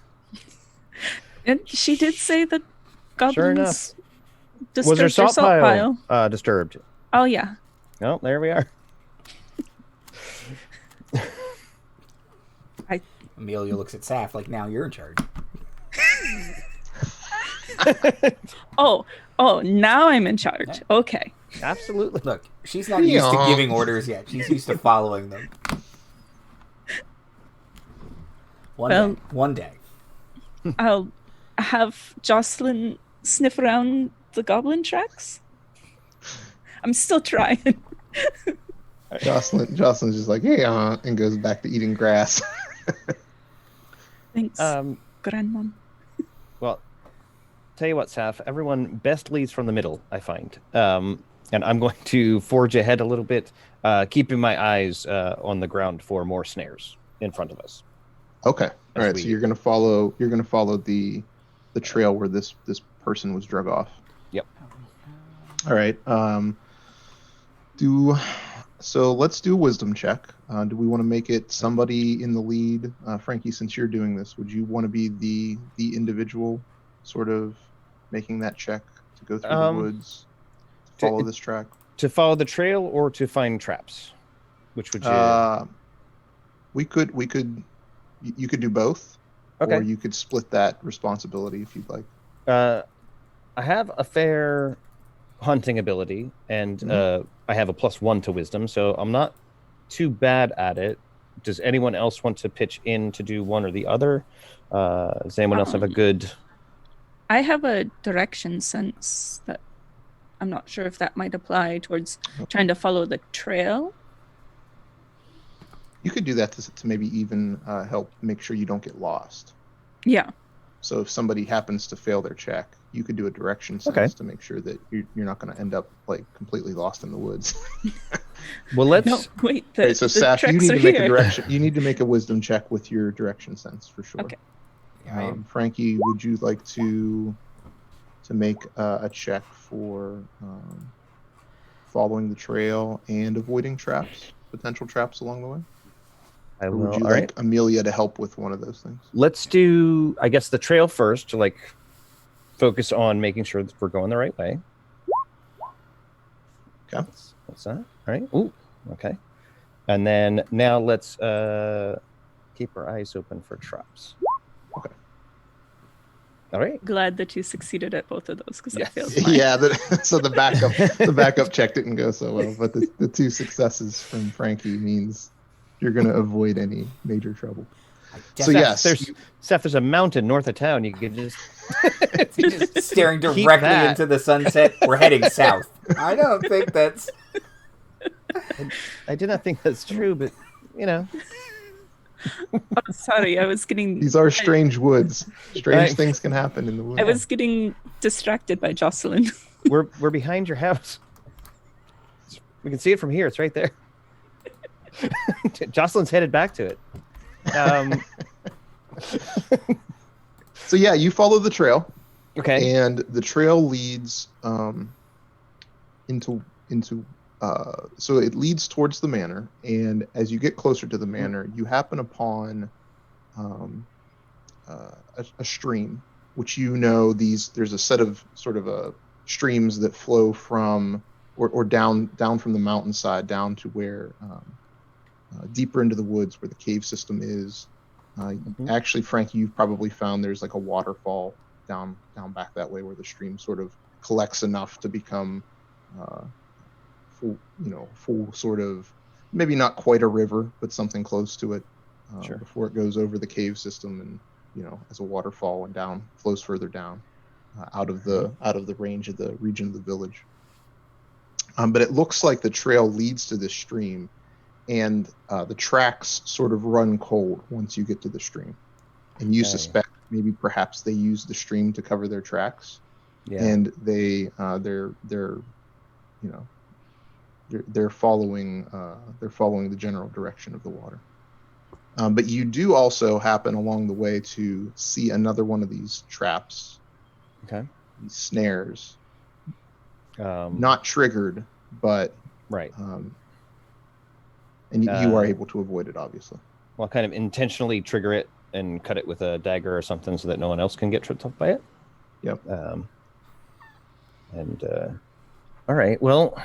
And she did say that goblins Sure enough. disturbed Was her their salt pile. pile disturbed? Oh yeah. Oh, there we are. Amelia looks at Saf like, now you're in charge. Oh, now I'm in charge. Okay. Absolutely. Look, she's not used to giving orders yet. She's used to following them. One day. I'll have Jocelyn sniff around the goblin tracks. I'm still trying. Jocelyn's just like, hey, and goes back to eating grass. Thanks, Grandmom. Well, tell you what, Saf, everyone best leads from the middle, I find. And I'm going to forge ahead a little bit, keeping my eyes on the ground for more snares in front of us. Okay. All right. So you're gonna follow the trail where this person was drug off. Yep. All right. So let's do a wisdom check. Do we want to make it somebody in the lead? Frankie, since you're doing this, would you want to be the individual sort of making that check to go through the woods, to follow this track? To follow the trail or to find traps? Which would you... You could do both. Okay. Or you could split that responsibility if you'd like. I have a fair hunting ability, and I have a +1 to wisdom, so I'm not too bad at it. does anyone else want to pitch in to do one or the other? Does anyone else have a good? I have a direction sense that I'm not sure if that might apply towards trying to follow the trail. You could do that to maybe even help make sure you don't get lost. Yeah. So if somebody happens to fail their check, you could do a direction sense to make sure that you're not going to end up like completely lost in the woods. Well, let's. No, wait. Okay, so Saf, you need to make a direction. You need to make a wisdom check with your direction sense for sure. Okay. Frankie, would you like to make a check for following the trail and avoiding potential traps along the way? I will. Or would you All like right. Amelia to help with one of those things? Let's do, I guess, the trail first to like focus on making sure that we're going the right way. Okay. What's that? All right. Ooh. Okay. And then now let's keep our eyes open for traps. Okay. All right. Glad that you succeeded at both of those because I failed. Yeah. So the backup check didn't go so well, but the 2 successes from Frankie means you're going to avoid any major trouble. So yes, there's a mountain north of town. You could just just staring directly into the sunset. We're heading south. I don't think that's. I did not think that's true, but you know. Oh, sorry, I was getting. These are strange woods. Strange things can happen in the woods. I was getting distracted by Jocelyn. We're behind your house. We can see it from here. It's right there. Jocelyn's headed back to it. So yeah, you follow the trail. Okay. And the trail leads into so it leads towards the manor, and as you get closer to the manor, you happen upon a stream, which there's a set of sort of streams that flow from or down from the mountainside down to where deeper into the woods where the cave system is. Actually, Frankie, you've probably found there's like a waterfall down back that way where the stream sort of collects enough to become full sort of, maybe not quite a river, but something close to it before it goes over the cave system and as a waterfall and flows further down out of the range of the region of the village. But it looks like the trail leads to this stream, and the tracks sort of run cold once you get to the stream, and you suspect maybe perhaps they use the stream to cover their tracks, and they're following the general direction of the water. But you do also happen along the way to see another one of these traps, these snares, not triggered, but right. And you are able to avoid it, obviously. Well, kind of intentionally trigger it and cut it with a dagger or something so that no one else can get tripped up by it. Yep. All right. Well,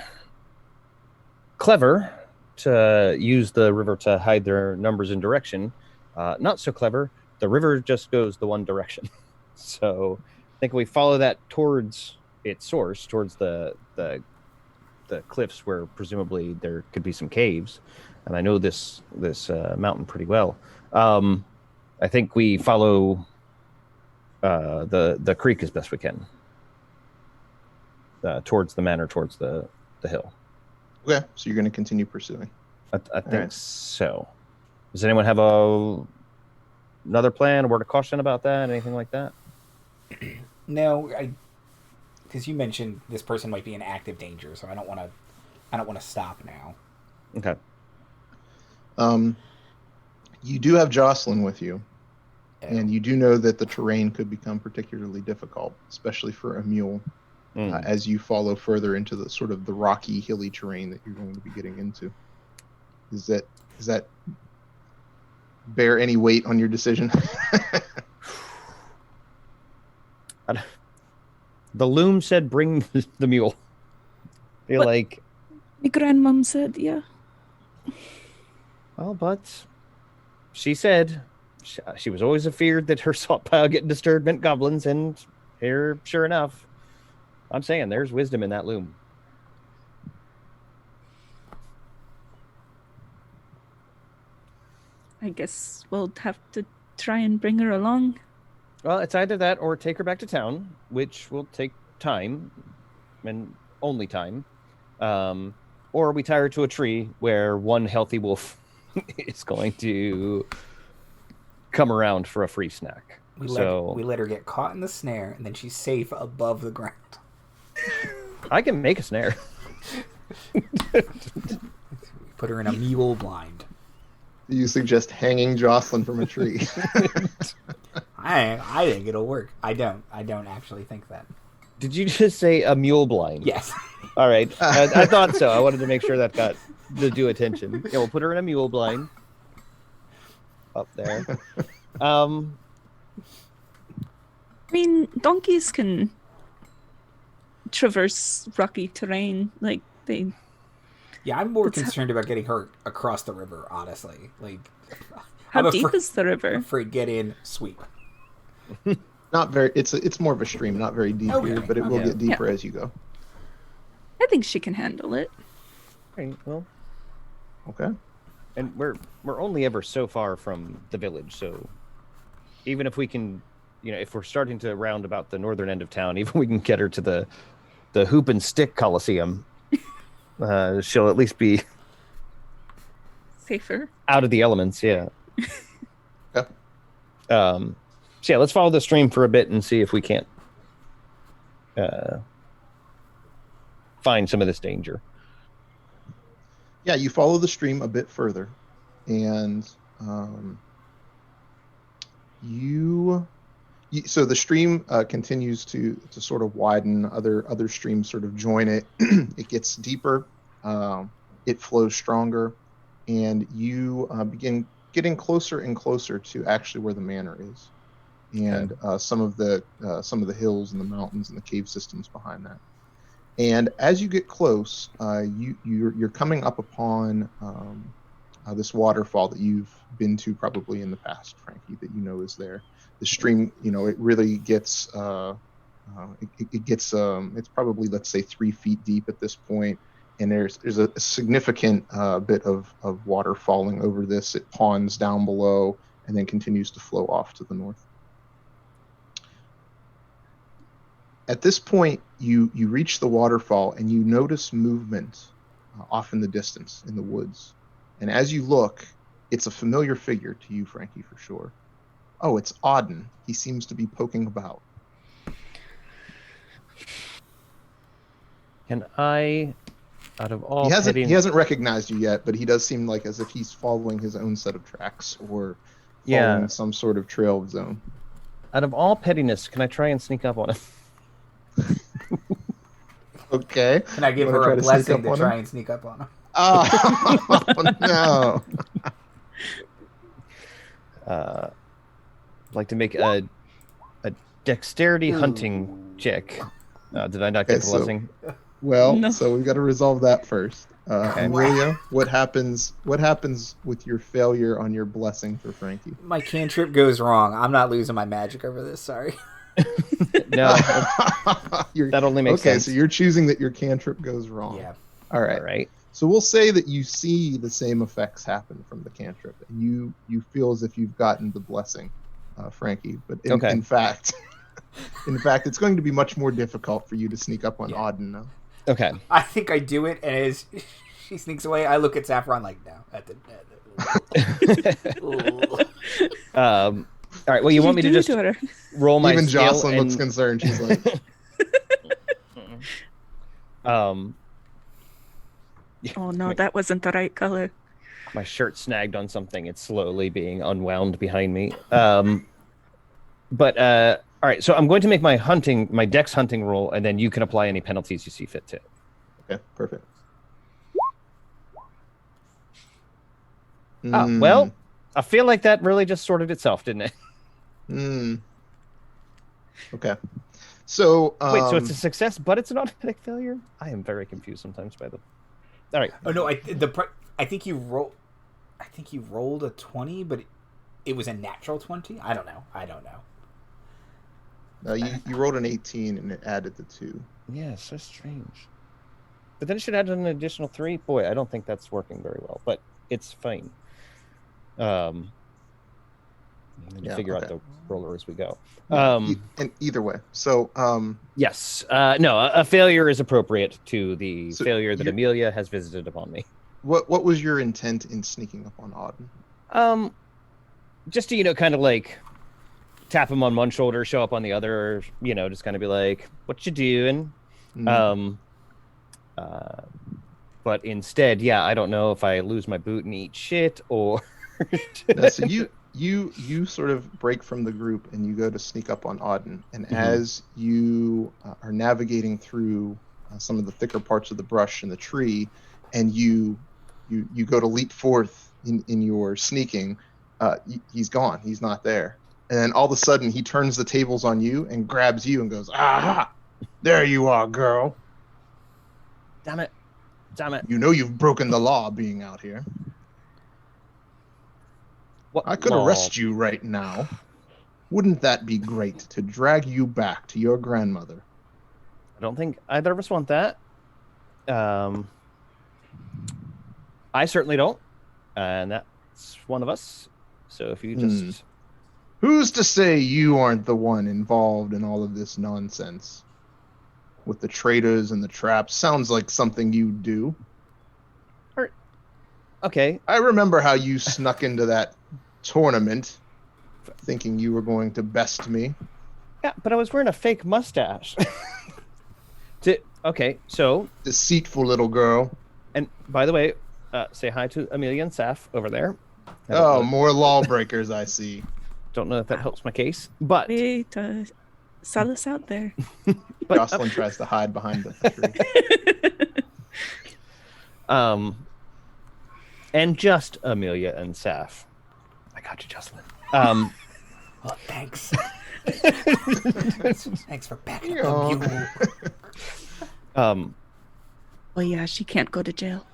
clever to use the river to hide their numbers and direction. Not so clever. The river just goes the one direction. So I think we follow that towards its source, towards the cliffs where presumably there could be some caves. And I know this mountain pretty well. I think we follow the creek as best we can towards the manor, towards the hill. Okay, so you're going to continue pursuing. I think so. Does anyone have another plan, a word of caution about that, anything like that? No, because you mentioned this person might be in active danger, so I don't want to stop now. Okay. You do have Jocelyn with you, and you do know that the terrain could become particularly difficult, especially for a mule, as you follow further into the sort of the rocky, hilly terrain that you're going to be getting into. Does that bear any weight on your decision? The loom said, "Bring the mule." I feel like my grandmom said, yeah. Well, but she said she was always afeared that her salt pile getting disturbed meant goblins, and here, sure enough, I'm saying there's wisdom in that loom. I guess we'll have to try and bring her along. Well, it's either that or take her back to town, which will take time, and only time. Or we tie her to a tree where one healthy wolf is going to come around for a free snack. We let her get caught in the snare, and then she's safe above the ground. I can make a snare. Put her in a mule blind. You suggest hanging Jocelyn from a tree. I think it'll work. I don't actually think that. Did you just say a mule blind? Yes. All right. I thought so. I wanted to make sure that got the due attention. Yeah, we'll put her in a mule blind. Up there. I mean, donkeys can traverse rocky terrain. Like, they... Yeah, I'm more concerned about getting her across the river, honestly. Like, How deep is the river? Afraid get in, sweep. Not very. It's more of a stream, not very deep Okay. here, but it will get deeper as you go. I think she can handle it. Right, well, Okay. and we're only ever so far from the village, so even if we can, if we're starting to round about the northern end of town, even if we can get her to the Hoop and Stick Coliseum, she'll at least be Safer. out of the elements. Yeah. Yeah. So yeah, let's follow the stream for a bit and see if we can't find some of this danger. Yeah, you follow the stream a bit further, and so the stream continues to sort of widen. Other streams sort of join it. It gets deeper. It flows stronger, and you begin getting closer and closer to actually where the manor is, and some of the hills and the mountains and the cave systems behind that. And as you get close, you're coming up upon this waterfall that you've been to probably in the past, Frankie, that is there. The stream, it really gets it's probably, let's say, 3 feet deep at this point, and there's a significant bit of water falling over this. It ponds down below and then continues to flow off to the north. At this point, you reach the waterfall and you notice movement off in the distance in the woods. And as you look, it's a familiar figure to you, Frankie, for sure. Oh, it's Auden. He seems to be poking about. Can I, out of all he hasn't recognized you yet, but he does seem like as if he's following his own set of tracks or following some sort of trail of his own. Out of all pettiness, can I try and sneak up on him? Okay. Can I give her a blessing to try and sneak up on him? Oh, no. I'd like to make a dexterity hunting check. Did I not get the blessing? Well, No. so we've got to resolve that first. Okay. Amelia, what happens with your failure on your blessing for Frankie? My cantrip goes wrong. I'm not losing my magic over this, sorry. No, that only makes sense. Okay, so you're choosing that your cantrip goes wrong. Yeah. All right. All right. So we'll say that you see the same effects happen from the cantrip, and you feel as if you've gotten the blessing, Frankie. But in fact, it's going to be much more difficult for you to sneak up on Auden now. Okay. I think I do it, and as she sneaks away, I look at Saffron like, no. All right. Well, you want me to just roll my Even skill Jocelyn looks concerned. She's like, Oh no, that wasn't the right color. my shirt snagged on something. It's slowly being unwound behind me. All right. So I'm going to make my dex hunting roll, and then you can apply any penalties you see fit to. okay, perfect. Well, I feel like that really just sorted itself, didn't it? Okay. So Wait, so it's a success, but it's an automatic failure? I am very confused sometimes by the. All right. Oh no, I think you rolled a 20, but it was a natural 20. I don't know. You rolled an 18 and it added the 2. Yeah, so strange. But then it should add an additional 3. Boy, I don't think that's working very well, but it's fine. And Yeah, figure out okay. the roller as we go. And either way, so Yes. No, a failure is appropriate to the So failure that you're- Amelia has visited upon me. what was your intent in sneaking up on Auden? Just to, kind of like tap him on one shoulder, show up on the other, just kind of be like, what you doing? Mm. But instead, I don't know if I lose my boot and eat shit or. No, so you sort of break from the group and you go to sneak up on Auden, and as you are navigating through some of the thicker parts of the brush and the tree, and you go to leap forth in your sneaking, he's gone. He's not there. And then all of a sudden he turns the tables on you and grabs you and goes, "Aha! There you are, girl. Damn it. You know you've broken the law being out here. What I could law? arrest you right now. Wouldn't that be great to drag you back to your grandmother?" I don't think either of us want that. I certainly don't. And that's one of us. So if you just... Who's to say you aren't the one involved in all of this nonsense? With the traitors and the traps. Sounds like something you do. Okay. I remember how you snuck into that tournament thinking you were going to best me. Yeah, but I was wearing a fake mustache. Okay, so... Deceitful little girl. And by the way, say hi to Amelia and Saf over there. Oh, more lawbreakers I see. Don't know if that helps my case, but... Wait, sell us out there. But, Jocelyn tries to hide behind the tree. And just Amelia and Saf. I got you, Jocelyn. Oh, thanks. Thanks for backing up the mule. Oh yeah, she can't go to jail.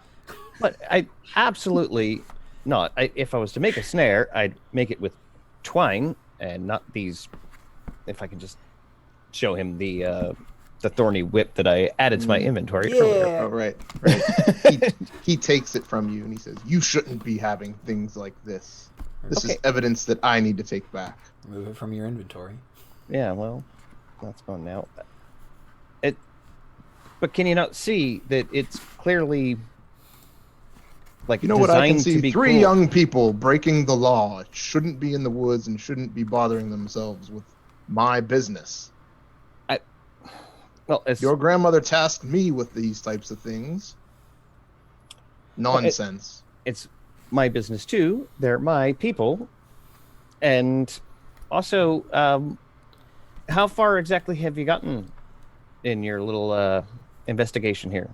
But I absolutely not. If I was to make a snare, I'd make it with twine and not these. If I can just show him the thorny whip that I added to my inventory earlier. Oh, right. He takes it from you and he says, "You shouldn't be having things like this. This is evidence that I need to take back." Remove it from your inventory. Yeah, well, that's gone now. But can you not see that it's clearly like You know what I can designed to see? be Three cool? young people breaking the law shouldn't be in the woods and shouldn't be bothering themselves with my business. Well, Your grandmother tasked me with these types of things. Nonsense. It's my business too. They're my people. And also, how far exactly have you gotten in your little investigation here?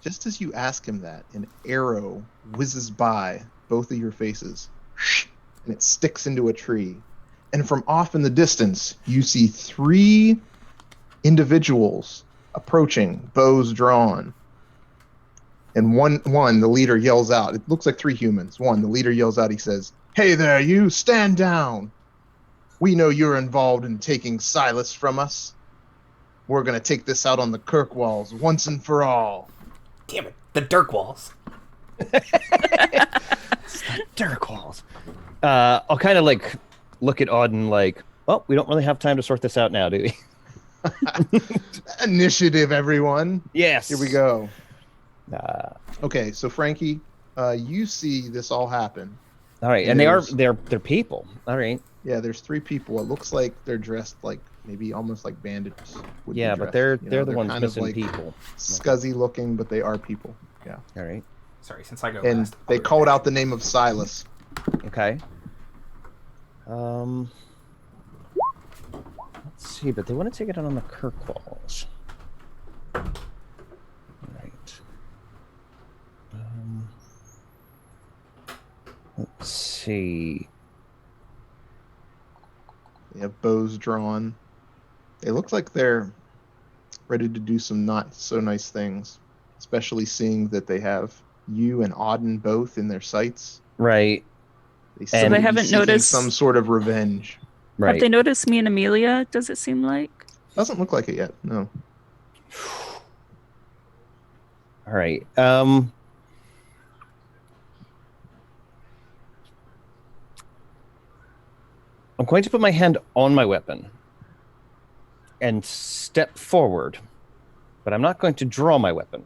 Just as you ask him that, an arrow whizzes by both of your faces, and it sticks into a tree. And from off in the distance, you see three individuals approaching, bows drawn. And one, the leader yells out. It looks like three humans. One, the leader yells out. He says, "Hey there, you! Stand down! We know you're involved in taking Silas from us. We're going to take this out on the Kirkwalls once and for all." Damn it, the Dirk Walls. Dirk walls. I'll kind of like look at Auden like, well, we don't really have time to sort this out now, do we? Initiative, everyone. Yes. Here we go. Okay, so Frankie, you see this all happen. All right, and they're people. All right. Yeah, there's three people. It looks like they're dressed like maybe almost like bandits. Would be Yeah, but dressed. they're the ones kind of missing like people. Scuzzy looking, but they are people. Yeah. All right. Sorry, since I go And last. they called out the name of Silas. Okay. Let's see, but they want to take it out on the Kirkwalls. Right. Let's see. They have bows drawn. They look like they're ready to do some not so nice things, especially seeing that they have you and Auden both in their sights. Right. They So seem they to be haven't seeking noticed some sort of revenge. Right. Have they noticed me and Amelia? Does it seem like? Doesn't look like it yet. No. All right. I'm going to put my hand on my weapon and step forward, but I'm not going to draw my weapon.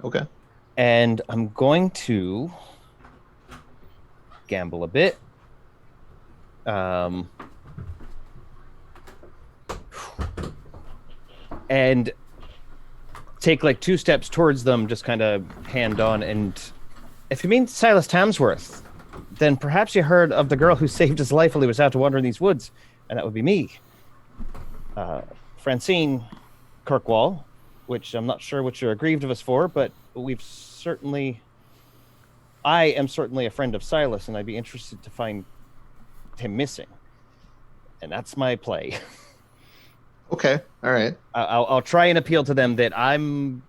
Okay. And I'm going to gamble a bit. And take like 2 steps towards them, just kind of hand on. And if you mean Silas Tamsworth, then perhaps you heard of the girl who saved his life while he was out to wander in these woods, and that would be me. Francine Kirkwall, which I'm not sure what you're aggrieved of us for, but I am certainly a friend of Silas, and I'd be interested to find him missing. And that's my play. Okay. All right. I'll try and appeal to them that I'm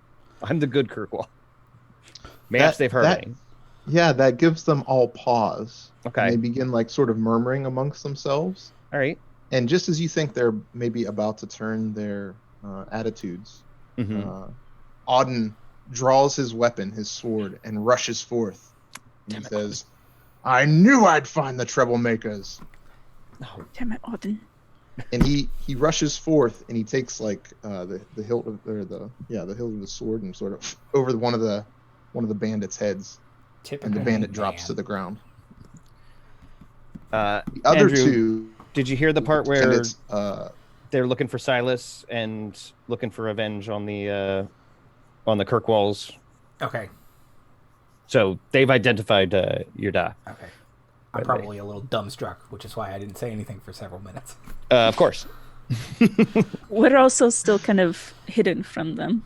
the good Kirkwall. Perhaps they've heard me. Yeah, that gives them all pause. Okay. And they begin like sort of murmuring amongst themselves. All right. And just as you think they're maybe about to turn their attitudes, Auden draws his weapon, his sword, and rushes forth. And he says, "I knew I'd find the troublemakers." Oh, damn it, Auden. And he rushes forth, and he takes like the hilt of the hilt of the sword and sort of over one of the bandits' heads, and the bandit drops to the ground. The other Andrew, two. Did you hear the part where they're looking for Silas and looking for revenge on the Kirkwalls? Okay. So they've identified Yurda. Okay. I'm probably a little dumbstruck, which is why I didn't say anything for several minutes. Of course. We're also still kind of hidden from them.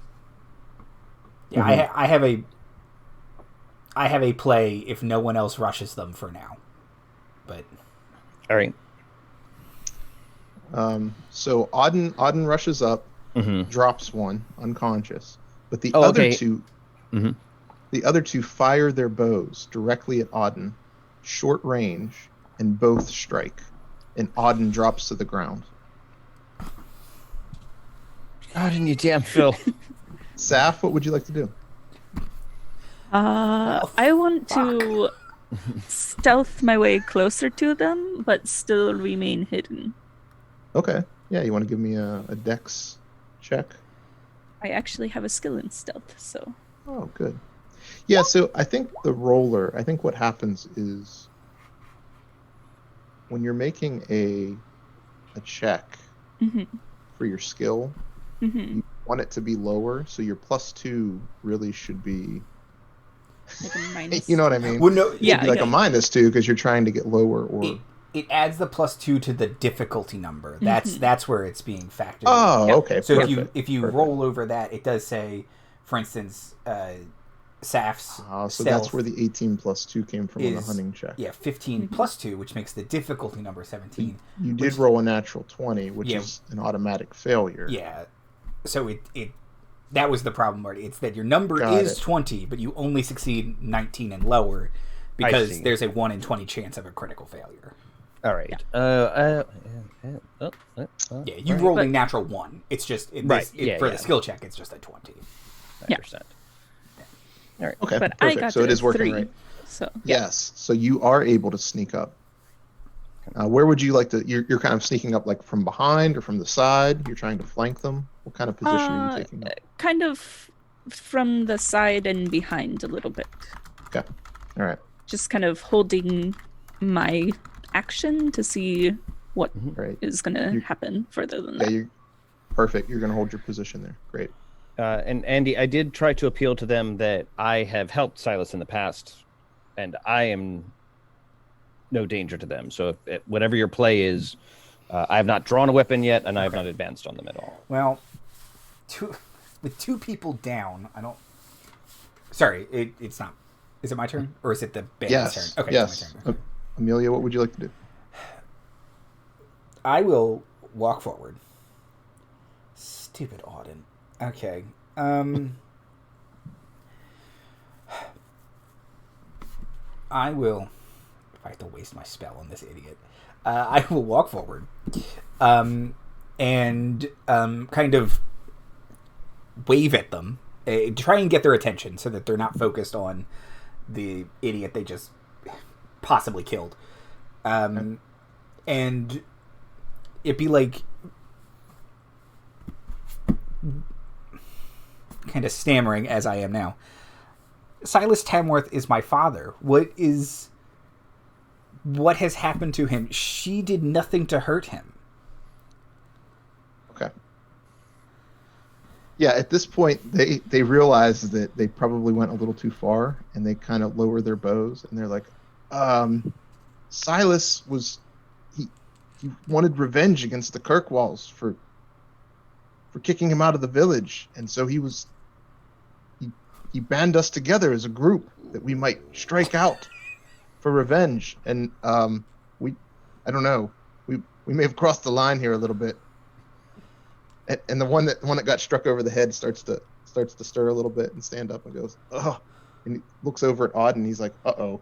Yeah, I have a play if no one else rushes them for now. But all right. So Auden rushes up, drops one unconscious, but the other two fire their bows directly at Auden, short range, and both strike, and Auden drops to the ground. Auden, you damn Phil. Saf, what would you like to do? I want to stealth my way closer to them, but still remain hidden. Okay. Yeah, you want to give me a dex check? I actually have a skill in stealth, so. Oh, good. Yeah, so I think what happens is when you're making a check for your skill, you want it to be lower, so your +2 really should be like a minus. You know what I mean? Well, no, yeah, like a -2 because you're trying to get lower or it adds the +2 to the difficulty number. That's where it's being factored. Oh, okay. So perfect. if you roll over that, it does say, for instance, Saf's so that's where the 18 +2 came from on the hunting check. Yeah, 15 +2, which makes the difficulty number 17. You did roll a natural 20, which is an automatic failure. Yeah. So it that was the problem, Marty. It's that your number is 20, but you only succeed 19 and lower because there's a 1 in 20 chance of a critical failure. All right. Yeah, you rolled a natural 1. It's just for the skill check. It's just a 20. I understand. All right. Okay. But perfect. I got so it is working 3, right. So yes. So you are able to sneak up. Where would you like to? You're kind of sneaking up, like from behind or from the side. You're trying to flank them. What kind of position are you taking up? Kind of from the side and behind a little bit. Okay. All right. Just kind of holding my action to see what is going to happen further than that. Yeah, perfect. You're going to hold your position there. Great. And Andy, I did try to appeal to them that I have helped Silas in the past, and I am no danger to them. So if whatever your play is, I have not drawn a weapon yet, and I have not advanced on them at all. Well, with 2 people down, I don't. Sorry, it's not. Is it my turn or is it the bandit's turn? Okay, yes. It's my turn. Amelia, what would you like to do? I will walk forward. Stupid Auden. Okay. I will. If I have to waste my spell on this idiot, I will walk forward, and kind of wave at them, try and get their attention so that they're not focused on the idiot they just possibly killed. and it'd be like kind of stammering as I am now. Silas Tamworth is my father. What has happened to him? She did nothing to hurt him. Okay. Yeah, at this point, they realize that they probably went a little too far, and they kind of lower their bows, and they're like, Silas was... He wanted revenge against the Kirkwalls for kicking him out of the village, and so he band us together as a group that we might strike out for revenge. And I don't know, we may have crossed the line here a little bit. And the one that got struck over the head starts to stir a little bit and stand up and goes, oh, and he looks over at Auden and he's like, uh-oh.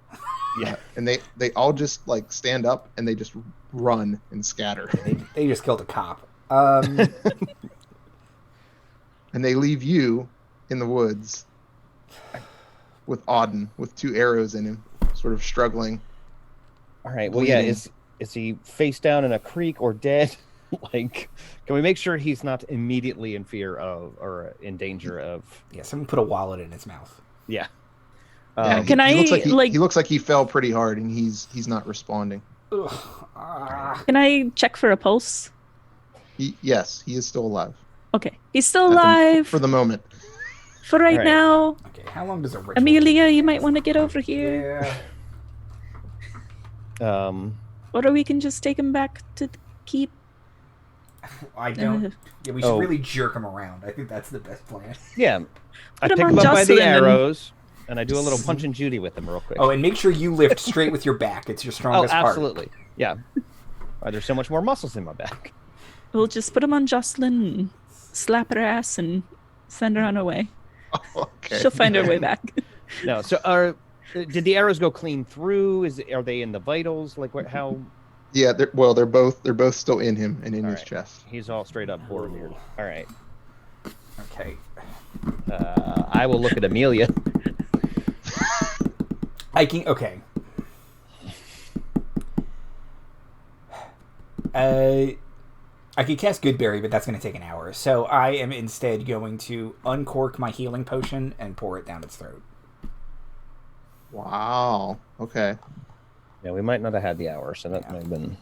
Yeah. And they all just like stand up and they just run and scatter. They just killed a cop. And they leave you in the woods with Auden with 2 arrows in him, sort of struggling. All right. Well, yeah. bleeding. Is he face down in a creek or dead? Like, can we make sure he's not immediately in fear of or in danger of? Yeah, someone put a wallet in his mouth. Yeah. Can I he looks like he fell pretty hard and he's not responding. Can I check for a pulse? Yes, he is still alive. Okay, he's still alive for the moment. For right Right. now. Okay, how long does a ritual Amelia, you might want to get over here. Yeah. Or we can just take him back to the keep. I don't. Yeah, we should really jerk him around. I think that's the best plan. Yeah. I Put pick him him on up by the Jocelyn and- arrows, and I do a little Punch and Judy with him real quick. Oh, and make sure you lift straight with your back. It's your strongest part. absolutely. Yeah. Why, there's so much more muscles in my back. We'll just put him on Jocelyn, and slap her ass, and send her on her way. Okay. She'll find her way back. No. So, did the arrows go clean through? Are they in the vitals? Like, how? Yeah, they're both still in him and in All his right. chest. He's all straight up Boromir. All right. Okay. I will look at Amelia. I can. Okay. I could cast Goodberry, but that's going to take an hour. So I am instead going to uncork my healing potion and pour it down its throat. Wow. Okay. Yeah, we might not have had the hour, so that might have been.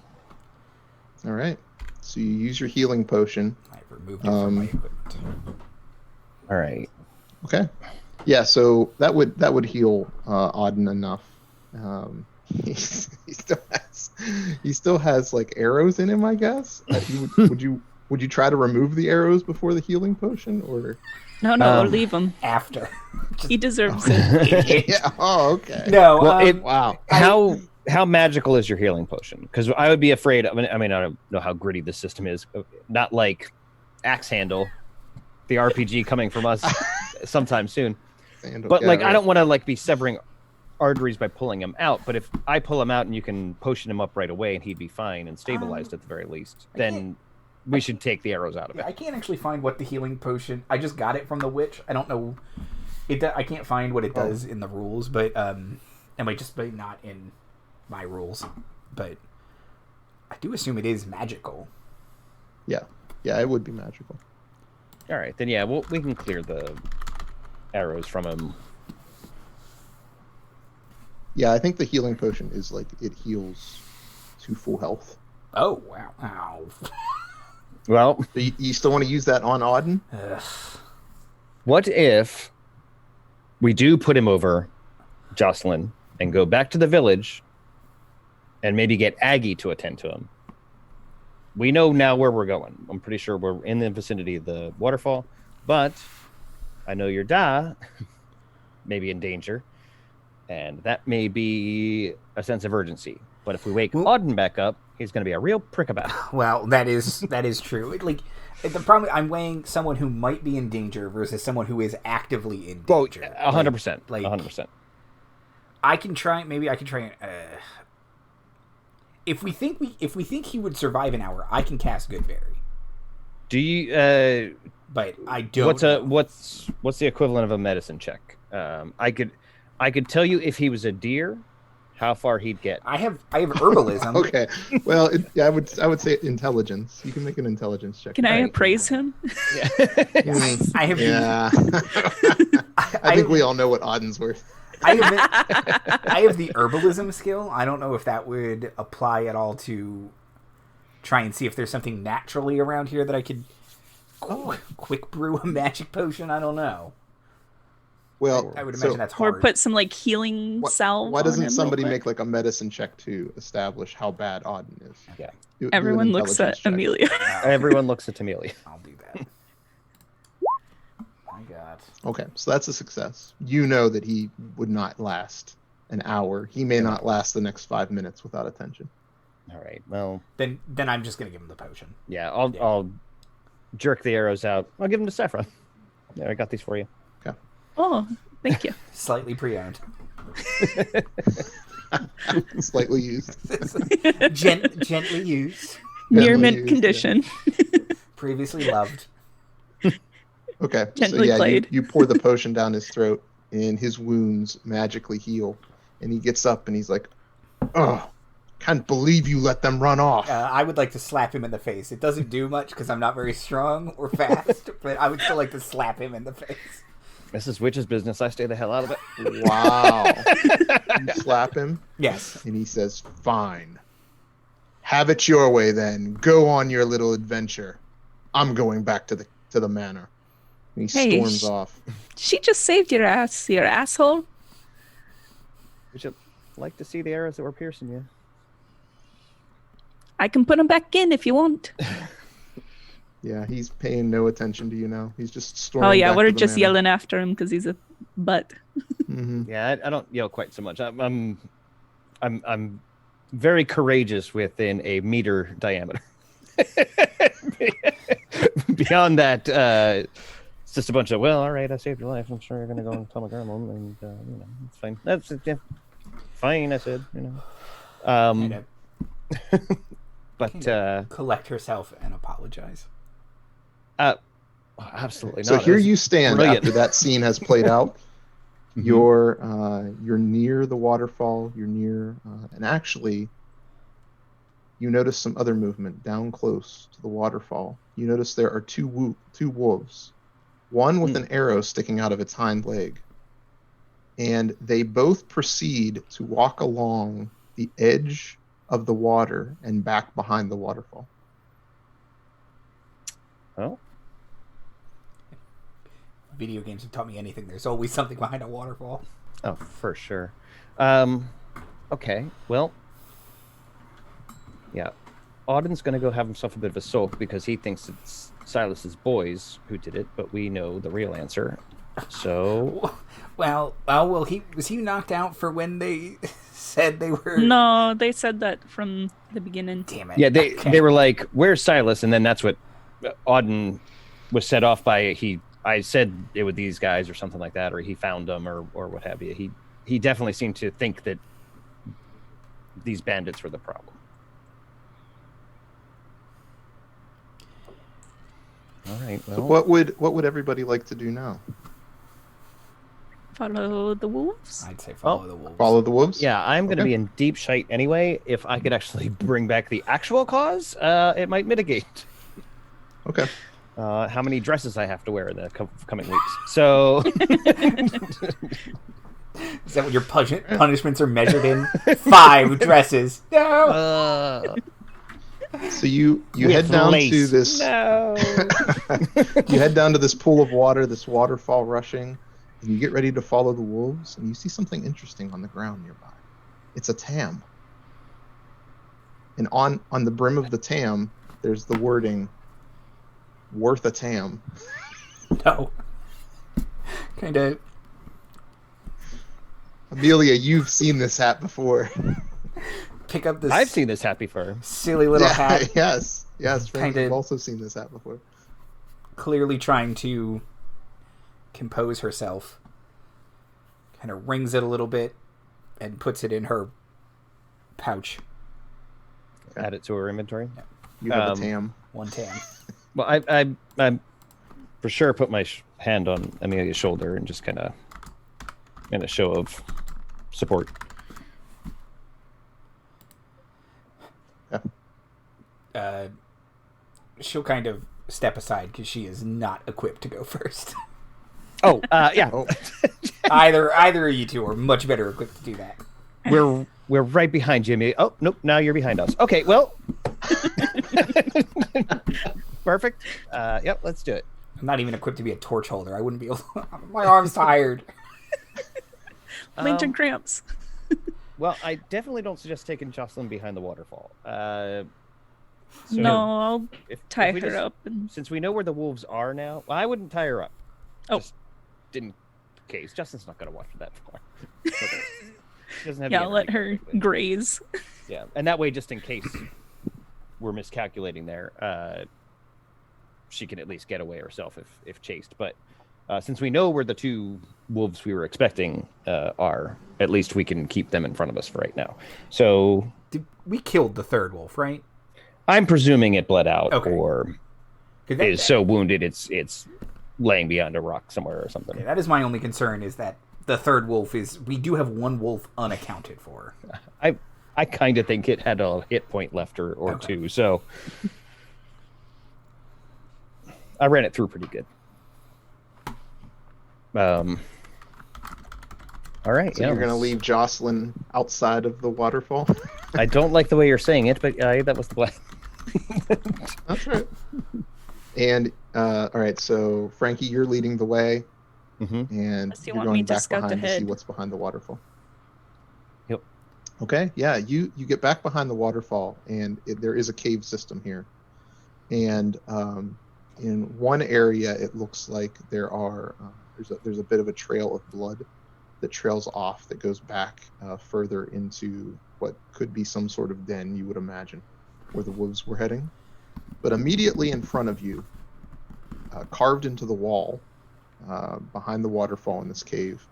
All right. So you use your healing potion. I've removed it from my equipment. All right. Okay. Yeah. So that would heal Auden enough. He still has like arrows in him, I guess. Would you try to remove the arrows before the healing potion, or? No, leave him. After. He deserves it. Yeah. Oh, okay. No. Well, Wow. How magical is your healing potion? Because I would be afraid. I don't know how gritty the system is. Not like Axe Handle, the RPG coming from us sometime soon. But like, I don't want to like be severing arteries by pulling him out. But if I pull him out and you can potion him up right away and he'd be fine and stabilized at the very least, then we should take the arrows out of it. I can't actually find what the healing potion. I just got it from the witch. I don't know. I can't find what it does in the rules, but it might just be not in my rules. But I do assume it is magical. Yeah, it would be magical. All right, then yeah, we can clear the arrows from him. Yeah, I think the healing potion is like it heals to full health. Oh wow! Ow. Well, So you still want to use that on Auden? what if we do put him over Jocelyn and go back to the village and maybe get Aggie to attend to him? We know now where we're going. I'm pretty sure we're in the vicinity of the waterfall, but I know your Da may be in danger, and that may be a sense of urgency. But if we wake Auden back up, he's going to be a real prick about it. Well, that is true. Like the problem, I'm weighing someone who might be in danger versus someone who is actively in danger. 100%. Like 100%. I can try. Maybe I can try. If we think he would survive an hour, I can cast Goodberry. Do you? But I don't. What's the equivalent of a medicine check? I could tell you if he was a deer, how far he'd get. I have herbalism. Okay. Well, I would say intelligence. You can make an intelligence check. Can I Right. appraise him? Yeah. I have Yeah. I think we all know what Auden's worth. I have the herbalism skill. I don't know if that would apply at all to try and see if there's something naturally around here that I could quick brew a magic potion. I don't know. Well, I would imagine that's Or hard. put some like healing salve. why on doesn't him somebody real make quick? like a medicine check to establish how bad Auden is? Yeah. Do an Everyone looks intelligence at check. Amelia. Everyone looks at Amelia. I'll do that. My God. Okay, so that's a success. You know that he would not last an hour. He may not last the next 5 minutes without attention. All right. Well, Then I'm just gonna give him the potion. yeah. I'll jerk the arrows out. I'll give them to Saffron. There, I got these for you. Oh, thank you. Slightly pre-owned. Slightly used. Gently used. Near Gently mint used, condition. Previously loved. Okay, Gently so yeah, played. you pour the potion down his throat, and his wounds magically heal. And he gets up and he's like, "Oh, can't believe you let them run off." I would like to slap him in the face. It doesn't do much because I'm not very strong or fast, but I would still like to slap him in the face. This is witch's business. I stay the hell out of it. Wow. You slap him, Yes. and he says, "Fine. Have it your way then. Go on your little adventure. I'm going back to the manor." And he Hey, storms off. She just saved your ass, you asshole. Would you like to see the arrows that were piercing you? I can put them back in if you want. Yeah, he's paying no attention to you now. He's just storming. Oh yeah, back we're to the just manor. yelling after him because he's a butt. Mm-hmm. Yeah, I don't yell quite so much. I'm very courageous within a meter diameter. Beyond that, it's just a bunch of, well, all right, I saved your life. I'm sure you're gonna go and tell my grandma, and it's fine. That's yeah, fine. I said, Kind of but collect herself and apologize. absolutely So not. here It was you stand brilliant. after that scene has played out. Mhm. You're near the waterfall. You're near, and actually, you notice some other movement down close to the waterfall. You notice there are two wolves, one with an arrow sticking out of its hind leg, and they both proceed to walk along the edge of the water and back behind the waterfall. Oh, Video games have taught me anything. There's always something behind a waterfall. oh, for sure. Okay, well, yeah. Auden's going to go have himself a bit of a soak because he thinks it's Silas's boys who did it, but we know the real answer. So, Well, was he knocked out for when they said they were? No, they said that from the beginning. Damn it. yeah, they Okay. they were like, "Where's Silas?" And then that's what Auden was set off by. I said it with these guys or something like that, or he found them or what have you. He definitely seemed to think that these bandits were the problem. All right. Well, So what would everybody like to do now? Follow the wolves. I'd say follow the wolves. Follow the wolves? yeah, I'm going to Okay. be in deep shite anyway. If I could actually bring back the actual cause, it might mitigate Okay. how many dresses I have to wear in the coming weeks. So, Is that what your punishments are measured in? 5 dresses. No. So you with head down lace. to this. No. You head down to this pool of water, this waterfall rushing, and you get ready to follow the wolves, and you see something interesting on the ground nearby. It's a tam. And on the brim of the tam, there's the wording, "Worth a tam." No. Kind of. Amelia, you've seen this hat before. Pick up this I've seen this hat before. silly little hat, Yes, Frank, Kinda- you've also seen this hat before. clearly trying to compose herself. Kind of wrings it a little bit and puts it in her pouch. Add it to her inventory. You have a Um, tam. 1 tam. Well, I for sure put my hand on Amelia's shoulder and just kind of in a show of support. she'll kind of step aside because she is not equipped to go first. Yeah. Oh, Either of you two are much better equipped to do that. We're right behind Jimmy. Oh, nope, now you're behind us. Okay, well. Perfect. Yep, let's do it. I'm not even equipped to be a torch holder. I wouldn't be able to... My arm's tired. Lantern cramps. Well, I definitely don't suggest taking Jocelyn behind the waterfall. No, I'll tie we her just- up. And... Since we know where the wolves are now, well, I wouldn't tie her up. Oh. Just in case. Justin's not going to watch her that far. She doesn't have Yeah, the I'll let energy her for it. graze. Yeah, and that way, just in case we're miscalculating there, she can at least get away herself if chased. But since we know where the two wolves we were expecting are, at least we can keep them in front of us for right now. So We killed the third wolf, right? I'm presuming it bled out Okay. or 'Cause that- is so wounded it's laying behind a rock somewhere or something. Okay, that is my only concern, is that the third wolf is... We do have one wolf unaccounted for. I kind of think it had a hit point left or Okay. two, so I ran it through pretty good. All right, so yeah. you're gonna leave Jocelyn outside of the waterfall? I don't like the way you're saying it, but that was the plan. That's right. And all right, so Frankie, you're leading the way, Mm-hmm. and Unless you you're want me going to back scout behind to see ahead. what's behind the waterfall. Yep. Okay, yeah, you get back behind the waterfall, and there is a cave system here, and in one area it looks like there are there's a bit of a trail of blood that trails off that goes back further into what could be some sort of den, you would imagine, where the wolves were heading. But immediately in front of you, carved into the wall behind the waterfall in this cave,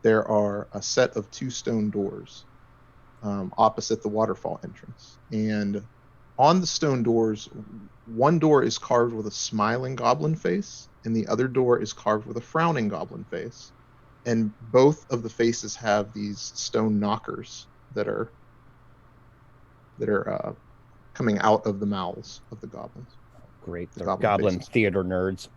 there are a set of 2 stone doors opposite the waterfall entrance. And on the stone doors, one door is carved with a smiling goblin face, and the other door is carved with a frowning goblin face. And both of the faces have these stone knockers that are coming out of the mouths of the goblins. Great, The they're goblin goblin faces. theater nerds.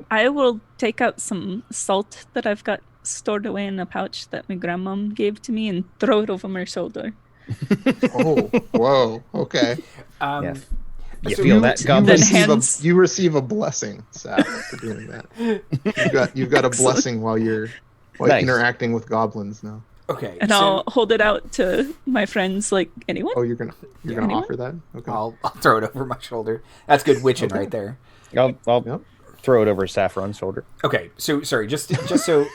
I will take out some salt that I've got stored away in a pouch that my grandmom gave to me and throw it over my shoulder. Oh, whoa, okay. Yeah. You So feel that, You goblin? Then receive, hands- you receive a blessing, Saf, for doing that. You've got a Excellent. blessing while you're Nice. interacting with goblins now. Okay, And I'll hold it out to my friends, like, anyone? Oh, you're gonna Anyone? offer that? Okay. I'll throw it over my shoulder. That's good witching Okay. right there. I'll Yep. throw it over Saffron's shoulder. Okay, so sorry, just so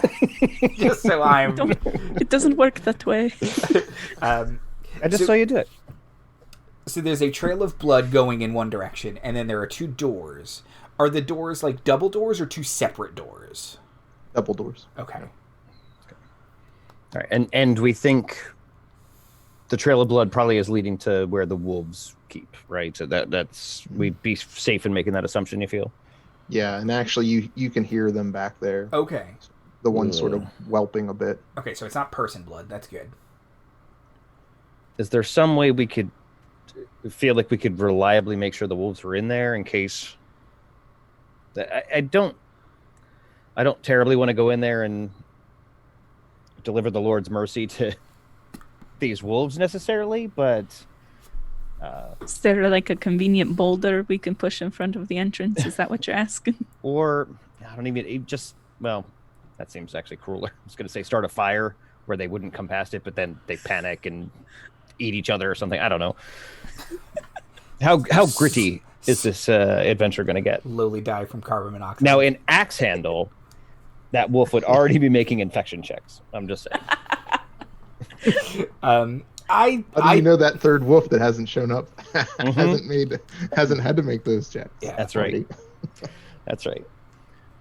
just so I'm Don't, it doesn't work that way. um, I just So- saw you do it. so there's a trail of blood going in one direction, and then there are 2 doors. Are the doors like double doors or 2 separate doors? Double doors. Okay. All right, and we think the trail of blood probably is leading to where the wolves keep, right? So that's we'd be safe in making that assumption. You feel? Yeah, and actually you can hear them back there. Okay. The one sort of whelping a bit. Okay, so it's not person blood. That's good. Is there some way we could feel like we could reliably make sure the wolves were in there in case? I don't terribly want to go in there and deliver the Lord's mercy to these wolves necessarily, but Is there like a convenient boulder we can push in front of the entrance? Is that what you're asking? or I don't even well, that seems actually crueler. I was going to say start a fire where they wouldn't come past it, but then they panic and eat each other or something. I don't know. How gritty is this adventure going to get? Lowly die from carbon monoxide. Now, in Axe Handle, that wolf would already be making infection checks. I'm just saying. How do you know that third wolf that hasn't shown up hasn't had to make those checks? Yeah, That's right. That's right.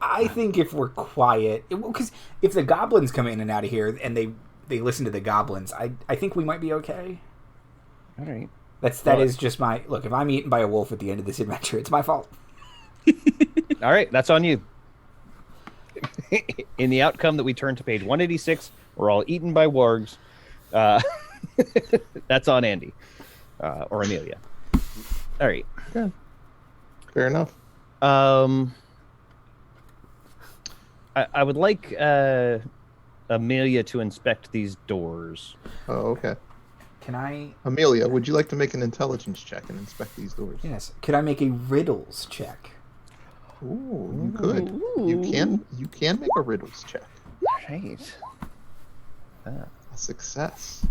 I think if we're quiet, because if the goblins come in and out of here and they listen to the goblins, I think we might be okay. All right. That is just my look. If I'm eaten by a wolf at the end of this adventure, it's my fault. All right. That's on you. In the outcome that we turn to page 186, we're all eaten by wargs. That's on Andy. or Amelia. All right. Fair enough. I would like Amelia to inspect these doors. Oh, okay. Can I? Amelia, would you like to make an intelligence check and inspect these doors? Yes. Could I make a riddles check? Ooh, you could. You can make a riddles check. Right. A success.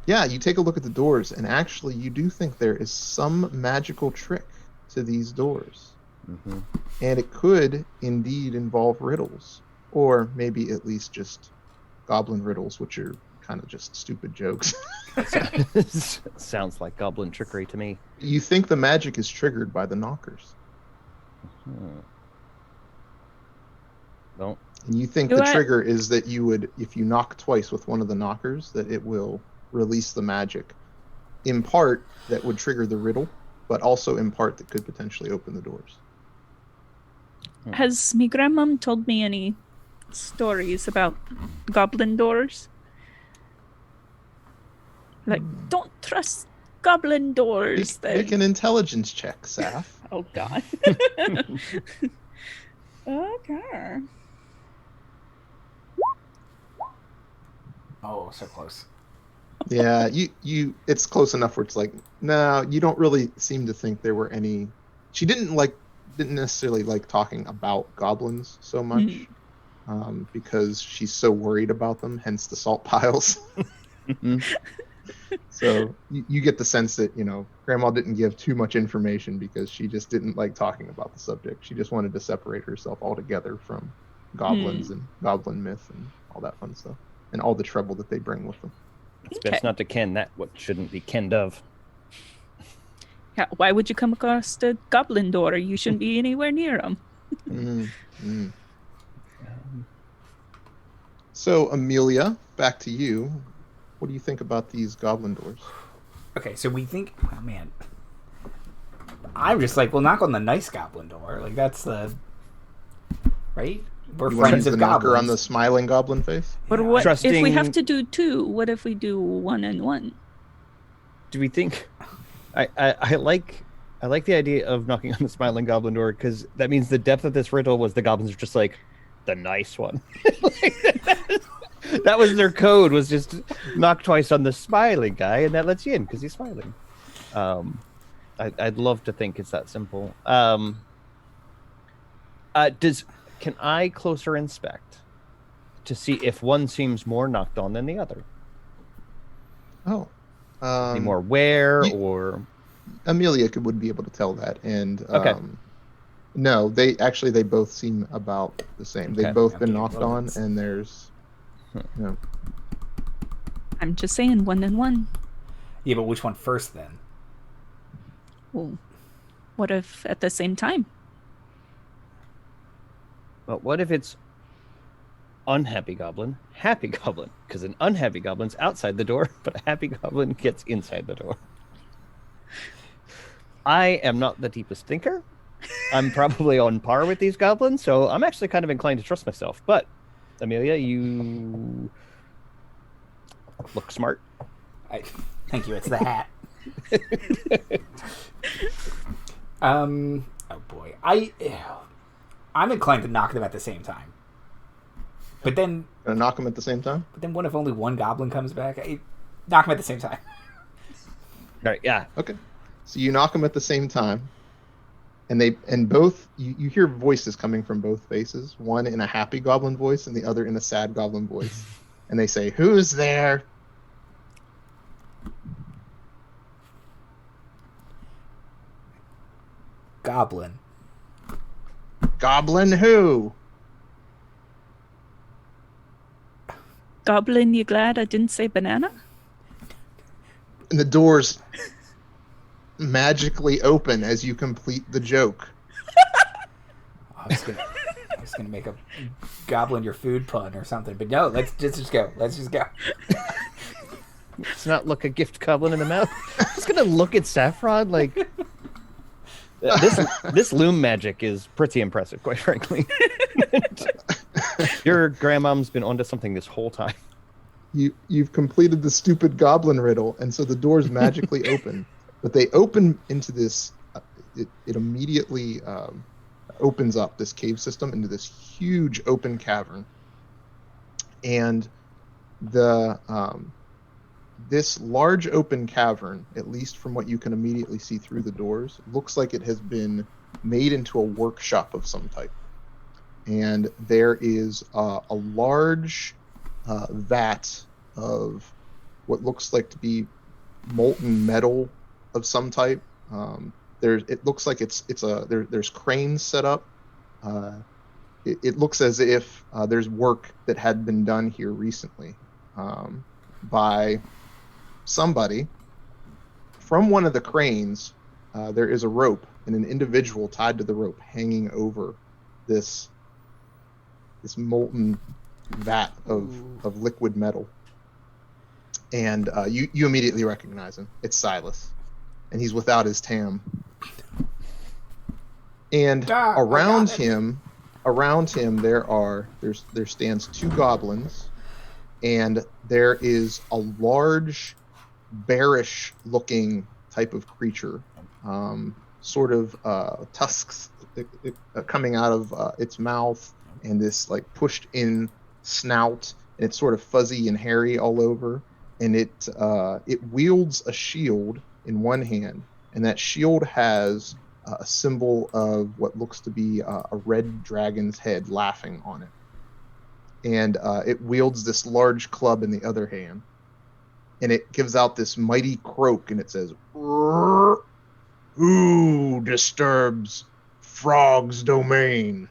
Yeah, you take a look at the doors, and actually, you do think there is some magical trick to these doors. Mm-hmm. And it could indeed involve riddles, or maybe at least just goblin riddles, which are kind of just stupid jokes. Sounds like goblin trickery to me. You think the magic is triggered by the knockers. Well, And you think the trigger is that you would, if you knock twice with one of the knockers, that it will release the magic. In part, that would trigger the riddle, but also in part that could potentially open the doors. Has me grandmom told me any stories about goblin doors? Like, don't trust goblin doors. Make an intelligence check, Saf. Oh, God. Okay. Oh, so close. Yeah, you it's close enough where it's like, no, you don't really seem to think there were any. She didn't necessarily like talking about goblins so much, because she's so worried about them, hence the salt piles. So you get the sense that, Grandma didn't give too much information because she just didn't like talking about the subject. She just wanted to separate herself altogether from goblins and goblin myth and all that fun stuff, and all the trouble that they bring with them. It's best not to ken that what shouldn't be kenned of. Yeah, why would you come across the goblin door? You shouldn't be anywhere near them. So, Amelia, back to you. What do you think about these goblin doors? Okay, so we think, oh man, I'm just like, well, knock on the nice goblin door. Like, that's the, right? We're friends of the knocker goblins. on the smiling goblin face? But what if we Trusting- have to do two? What if we do 1 and 1? Do we think? I like the idea of knocking on the smiling goblin door because that means the depth of this riddle was the goblins are just like the nice one. That was their code, was just knock twice on the smiling guy, and that lets you in because he's smiling. I'd love to think it's that simple. Can I closer inspect to see if one seems more knocked on than the other? Oh. Any more wear or... Amelia would be able to tell that, and Okay. No, they both seem about the same. Okay. They've both been knocked on, and there's, I'm just saying 1 and 1. Yeah, but which one first then? Well, what if at the same time? But what if it's unhappy goblin, happy goblin? Because an unhappy goblin's outside the door, but a happy goblin gets inside the door. I am not the deepest thinker. I'm probably on par with these goblins, so I'm actually kind of inclined to trust myself. But, Amelia, you look smart. Thank you, it's the hat. Oh boy. I'm inclined to knock them at the same time. But then... Gonna knock them at the same time? But then what if only one goblin comes back? Knock them at the same time. All right, yeah. Okay. So you knock them at the same time, and both you hear voices coming from both faces, one in a happy goblin voice and the other in a sad goblin voice, and they say, "Who's there?" Goblin. Goblin who? Goblin, you glad I didn't say banana? And the doors magically open as you complete the joke. I was gonna make a goblin your food pun or something, but no, let's just go. Let's just go. Let's not look a gift goblin in the mouth. I'm just gonna look at Saffron like this loom magic is pretty impressive, quite frankly. Your grandmom's been onto something this whole time. You've completed the stupid goblin riddle, and so the doors magically open, But they open into this. It immediately opens up this cave system into this huge open cavern, and this large open cavern, at least from what you can immediately see through the doors, looks like it has been made into a workshop of some type. And there is a large vat of what looks like to be molten metal of some type. It looks like there's cranes set up. It looks as if there's work that had been done here recently by somebody. From one of the cranes, there is a rope and an individual tied to the rope hanging over this molten vat of liquid metal. And you immediately recognize him. It's Silas, and he's without his tam. And around him there stands two goblins, and there is a large bearish looking type of creature, sort of tusks coming out of its mouth, and this like pushed in snout, and it's sort of fuzzy and hairy all over, and it wields a shield in one hand, and that shield has a symbol of what looks to be a red dragon's head laughing on it. And it wields this large club in the other hand. And it gives out this mighty croak, and it says, "Who disturbs Frog's domain?"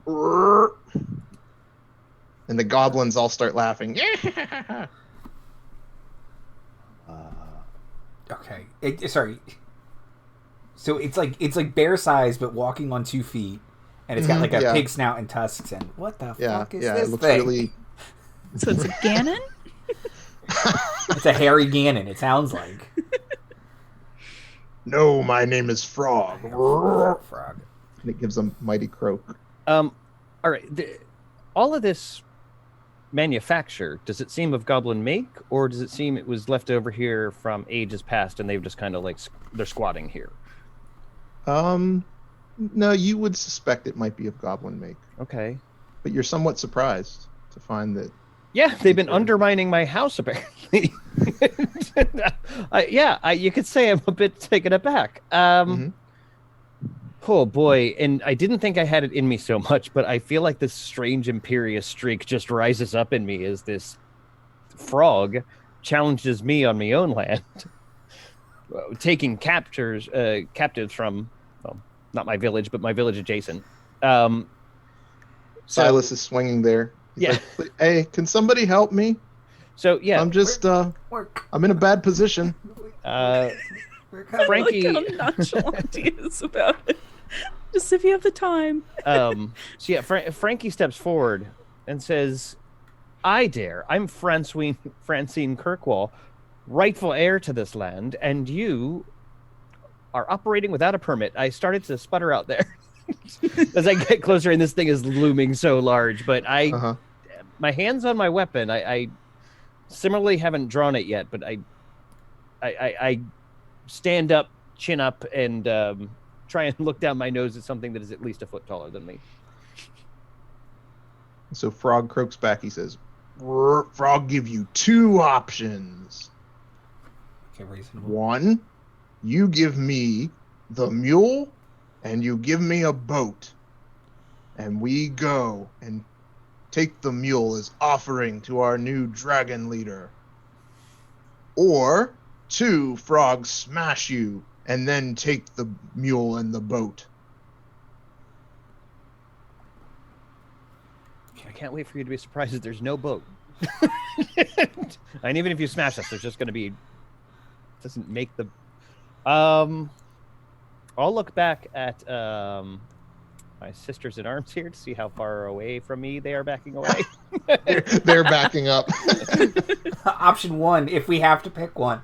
And the goblins all start laughing. Okay. Sorry. So it's like bear size, but walking on 2 feet, and it's got like a pig snout and tusks. And what the fuck is this it looks thing? really. So it's a Ganon? It's a hairy Ganon. It sounds like. No, my name is Frog. Frog. And it gives a mighty croak. All right. All of this manufacture, does it seem of goblin make, or does it seem it was left over here from ages past and they've just kind of like they're squatting here? No, you would suspect it might be of goblin make. Okay. But you're somewhat surprised to find that. Yeah, they've been undermining my house apparently. You could say I'm a bit taken aback. Oh boy, and I didn't think I had it in me so much, but I feel like this strange imperious streak just rises up in me as this frog challenges me on my own land, taking captives from, well, not my village, but my village adjacent. Silas is swinging there. He's like, "Hey, can somebody help me? So yeah, I'm just I'm in a bad position." Frankie, I like how nonchalant he is about it. Just if you have the time. Frankie steps forward and says, I'm Francine Kirkwall, rightful heir to this land, and you are operating without a permit. I started to sputter out there as I get closer, and this thing is looming so large, but my hand's on my weapon. I similarly haven't drawn it yet, but I stand up, chin up, and try and look down my nose at something that is at least a foot taller than me. So Frog croaks back. He says, "Frog, give you 2 options. Okay, reasonable. 1, you give me the mule, and you give me a boat, and we go and take the mule as offering to our new dragon leader. Or 2, Frog smash you, and then take the mule and the boat." I can't wait for you to be surprised that there's no boat. And even if you smash us, there's just going to be... doesn't make the... I'll look back at my sisters in arms here to see how far away from me they are backing away. They're backing up. Option 1, if we have to pick one.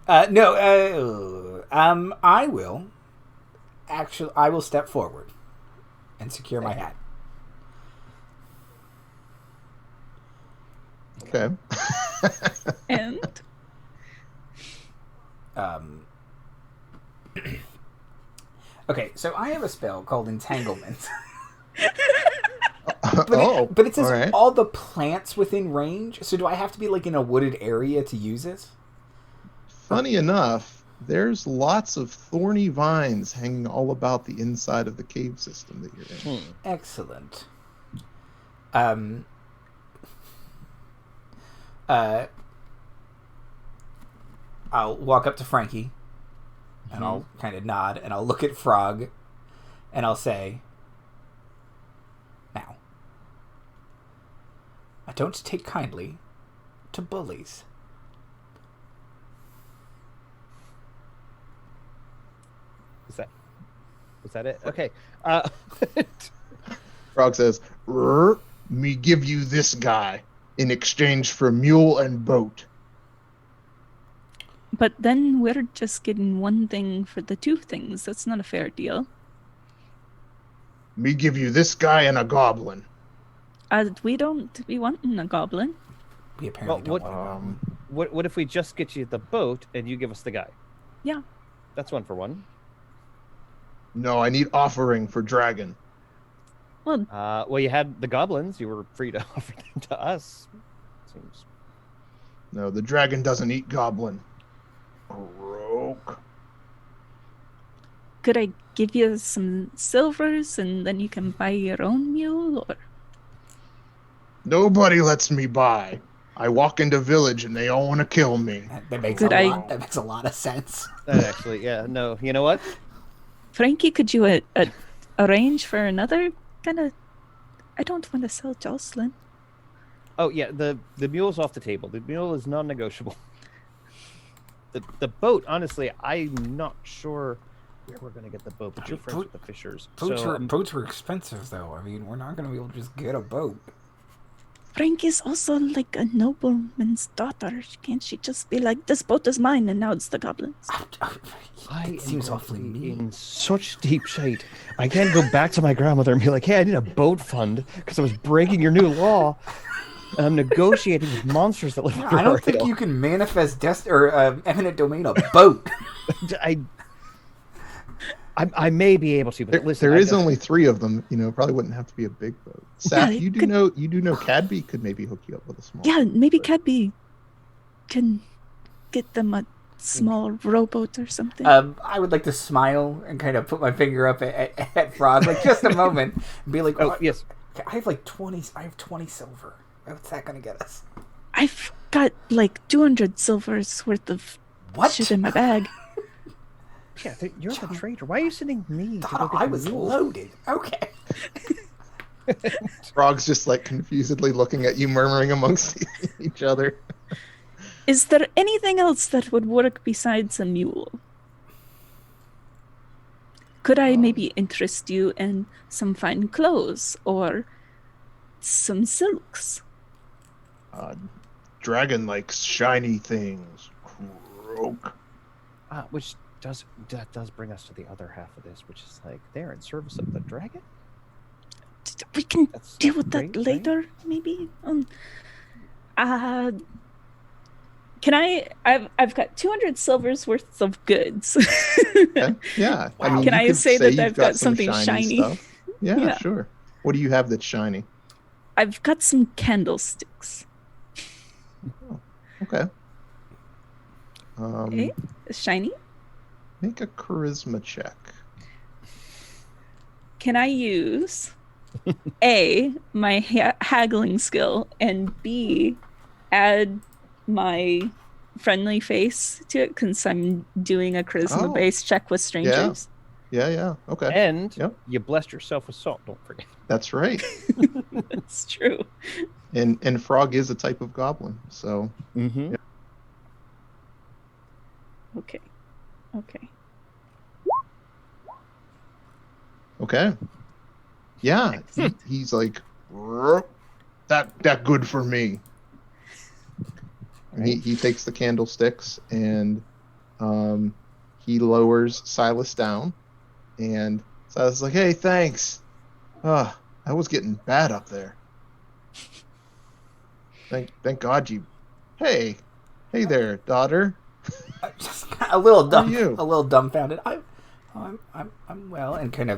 I will step forward and secure my hat. Okay. And Okay, so I have a spell called Entanglement. Oh, but it says all right. all the plants within range. So do I have to be like in a wooded area to use it? Funny enough, there's lots of thorny vines hanging all about the inside of the cave system that you're in. Excellent. I'll walk up to Frankie, and I'll kind of nod, and I'll look at Frog, and I'll say, "Now, I don't take kindly to bullies." Was that it? Okay. Frog says, "Me give you this guy in exchange for mule and boat." But then we're just getting one thing for the two things. That's not a fair deal. Me give you this guy and a goblin. We don't be wanting a goblin. We apparently don't want to go. What if we just get you the boat and you give us the guy? Yeah. That's 1 for 1. No, I need offering for dragon. Well, Well, you had the goblins. You were free to offer them to us. Seems. No, the dragon doesn't eat goblin. Broke. could I give you some silvers and then you can buy your own mule? Or Nobody lets me buy. I walk into village and they all want to kill me. That makes Could that makes a lot of sense. That actually, yeah, no. You know what? Frankie, could you arrange for another kind of? I don't want to sell Jocelyn. Oh yeah, the mule's off the table. The mule is non-negotiable. The boat, honestly, I'm not sure where we're gonna get the boat, but you're friends with the fishers. Boats were expensive, though. I mean, we're not gonna be able to just get a boat. Frankie's also like a nobleman's daughter. Can't she just be like, this boat is mine and now it's the goblins? It seems awfully mean. in such deep shade. I can't go back to my grandmother and be like, hey, I need a boat fund because I was breaking your new law. And I'm negotiating with monsters that live under I don't our think hill. you can manifest eminent domain a boat. I may be able to, but listen, There is only 3 of them. You know, it probably wouldn't have to be a big boat. Saf, Yeah, you do know Cadby could maybe hook you up with a small. Yeah, boat, maybe but- Cadby can get them a small rowboat or something. I would like to smile and kind of put my finger up at Frog, like just a moment, and be like, Oh, yes. I have like 20. I have 20 silver. What's that gonna get us? I've got like 200 silvers worth of What? shit in my bag. Yeah, you're the trader. Why are you sending me to go Thought get I the was mule? loaded. Okay. Frog's just like confusedly looking at you, murmuring amongst each other. Is there anything else that would work besides a mule? Could I maybe interest you in some fine clothes or some silks? Dragon likes shiny things. Croak. Which does bring us to the other half of this, which is like they're in service of the dragon. We can That's deal with that great, right? later, maybe. Can I've got 200 silvers worth of goods. Okay. Yeah. Wow. I mean, Can you I could say that you've I've got some something shiny? stuff. Yeah, Yeah. sure. What do you have that's shiny? I've got some candlesticks. Okay. Okay, shiny. Make a charisma check. Can I use A, my haggling skill, and B, add my friendly face to it because I'm doing a charisma-based check with strangers? Yeah. Okay. And Yep. you blessed yourself with salt. Don't forget. That's right. That's true. And Frog is a type of goblin, so Mm-hmm. Yeah. Okay. okay. Yeah, he's like, that good for me. And he takes the candlesticks and he lowers Silas down, and Silas is like, hey, thanks. I was getting bad up there. Thank God you. Hey there, daughter. Just a little How are you? a little dumbfounded. Oh, I'm well, and kind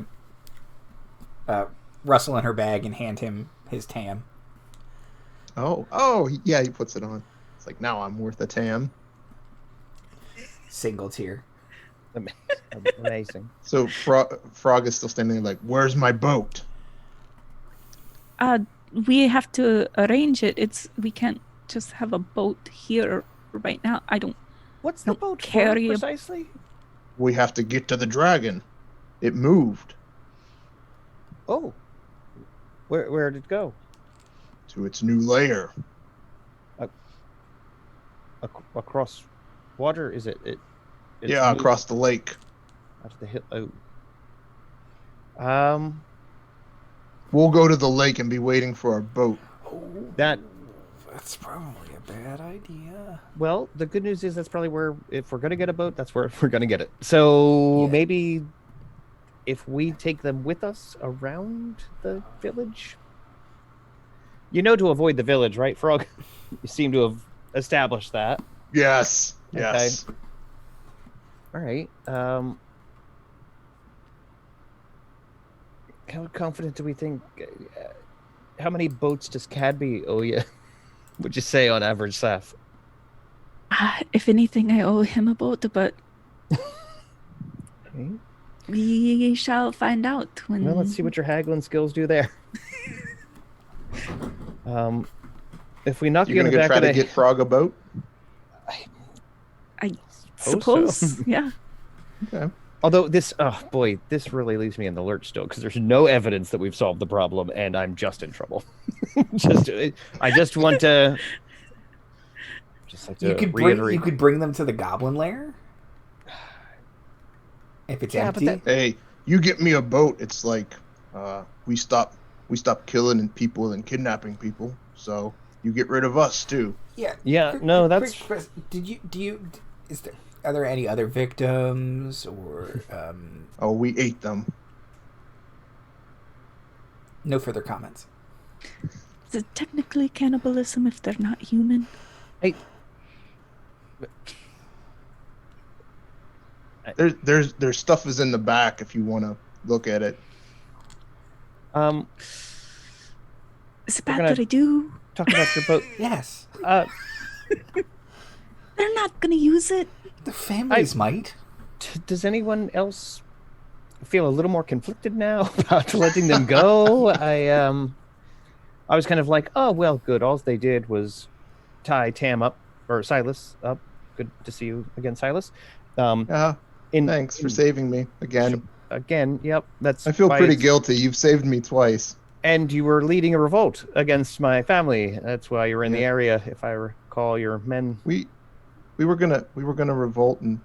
of rustle in her bag and hand him his tam. Yeah, he puts it on. It's like, now I'm worth a tam. Single tear. Amazing. So Frog is still standing there like, where's my boat? We have to arrange it. We can't just have a boat here right now. What's the Don't boat carry for a- precisely? We have to get to the dragon. It moved Oh, where did it go? to its new lair. Across water? Is it? It's Yeah, moved across the lake. out of the hill. We'll go to the lake and be waiting for our boat. That's probably a bad idea. Well, the good news is that's probably where, if we're gonna get a boat, that's where we're gonna get it. So Yeah. maybe if we take them with us around the village. To avoid the village, right, Frog? You seem to have established that. Yes. Yes. All right. How confident do we think? How many boats does Cadby owe you? Would you say on average, Saf? If anything, I owe him a boat, but Okay. we shall find out when. Well, let's see what your haggling skills do there. If we knock You're you in gonna the back try of to the get Frog a boat? I Suppose so. suppose, yeah. Okay. Although this really leaves me in the lurch still because there's no evidence that we've solved the problem, and I'm just in trouble. I just want to. Just like to reiterate. You could bring them to the goblin lair. If it's Yeah, but empty. Hey, you get me a boat. It's like we stop killing people and kidnapping people. So you get rid of us too. Yeah, no, that's. Are there any other victims or Oh, we ate them. no further comments? Is it technically cannibalism if they're not human? There's stuff is in the back if you want to look at it. Is it We're bad gonna- that I do? Talk about your boat. Yes. They're not gonna use it. The families might. Does anyone else feel a little more conflicted now about letting them go? I was kind of like, oh well, good. All they did was tie Silas up. Good to see you again, Silas. Thanks for saving me again. Again, yep. That's. I feel why pretty it's- guilty. You've saved me twice. And you were leading a revolt against my family. That's why you were in the area, if I recall. Your men. We were gonna revolt, and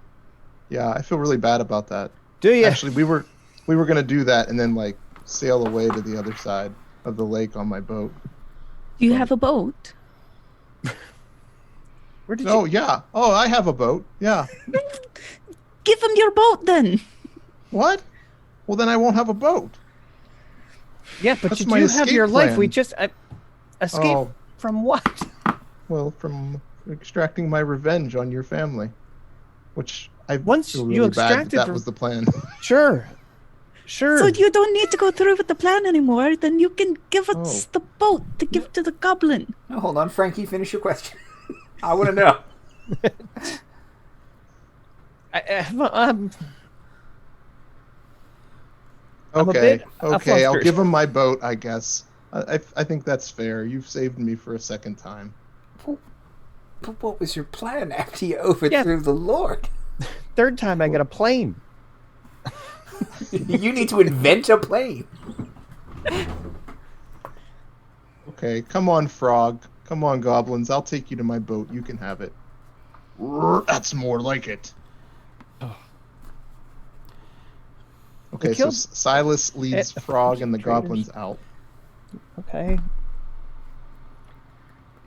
yeah, I feel really bad about that. Do you? Actually, we were gonna do that and then like sail away to the other side of the lake on my boat. Do you have a boat? Where did Oh you? yeah. Oh, I have a boat. Yeah. Give him your boat then. What? Well, then I won't have a boat. Yeah, but That's you my do have your escape life. plan. We just escape Oh, from what? well, from extracting my revenge on your family, which I Once feel you really bad extracted that re- was the plan. Sure. So you don't need to go through with the plan anymore. Then you can give us Oh. the boat to give to the goblin. No, hold on, Frankie. Finish your question. I want to know. I'm a Okay, bit okay, I'll flustered. give him my boat, I guess. I think that's fair. You've saved me for a second time. But what was your plan after you overthrew the Lord? Third time I get a plane. You need to invent a plane. Okay, come on, Frog. Come on, goblins. I'll take you to my boat. You can have it. That's more like it. Okay, so killed- Silas leads Frog and the traitors. goblins out. Okay.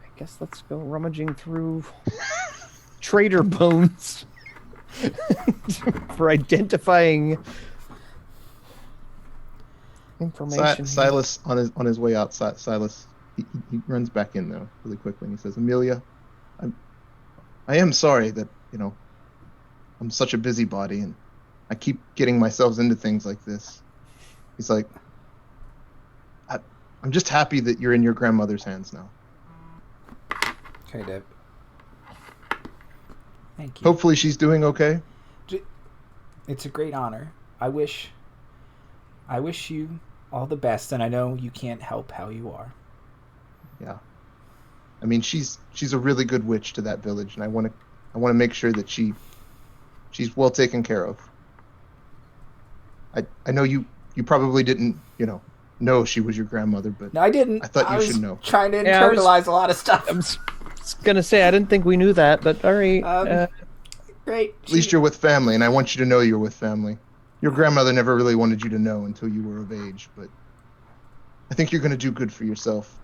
I guess let's go rummaging through trader bones for identifying information. Silas on his way out. Silas he runs back in though really quickly and he says, "Amelia, I am sorry that I'm such a busybody and I keep getting myself into things like this. He's like, I'm just happy that you're in your grandmother's hands now. Okay, Deb. Thank you. Hopefully she's doing okay. It's a great honor. I wish you all the best, and I know you can't help how you are. Yeah. I mean, she's a really good witch to that village, and I want to make sure that she's well taken care of. I know you probably didn't, know she was your grandmother, but No, I didn't. I thought you should know. Trying to internalize a lot of stuff. I was gonna say I didn't think we knew that, but all right. Great. At least you're with family, and I want you to know you're with family. Your grandmother never really wanted you to know until you were of age, but I think you're going to do good for yourself.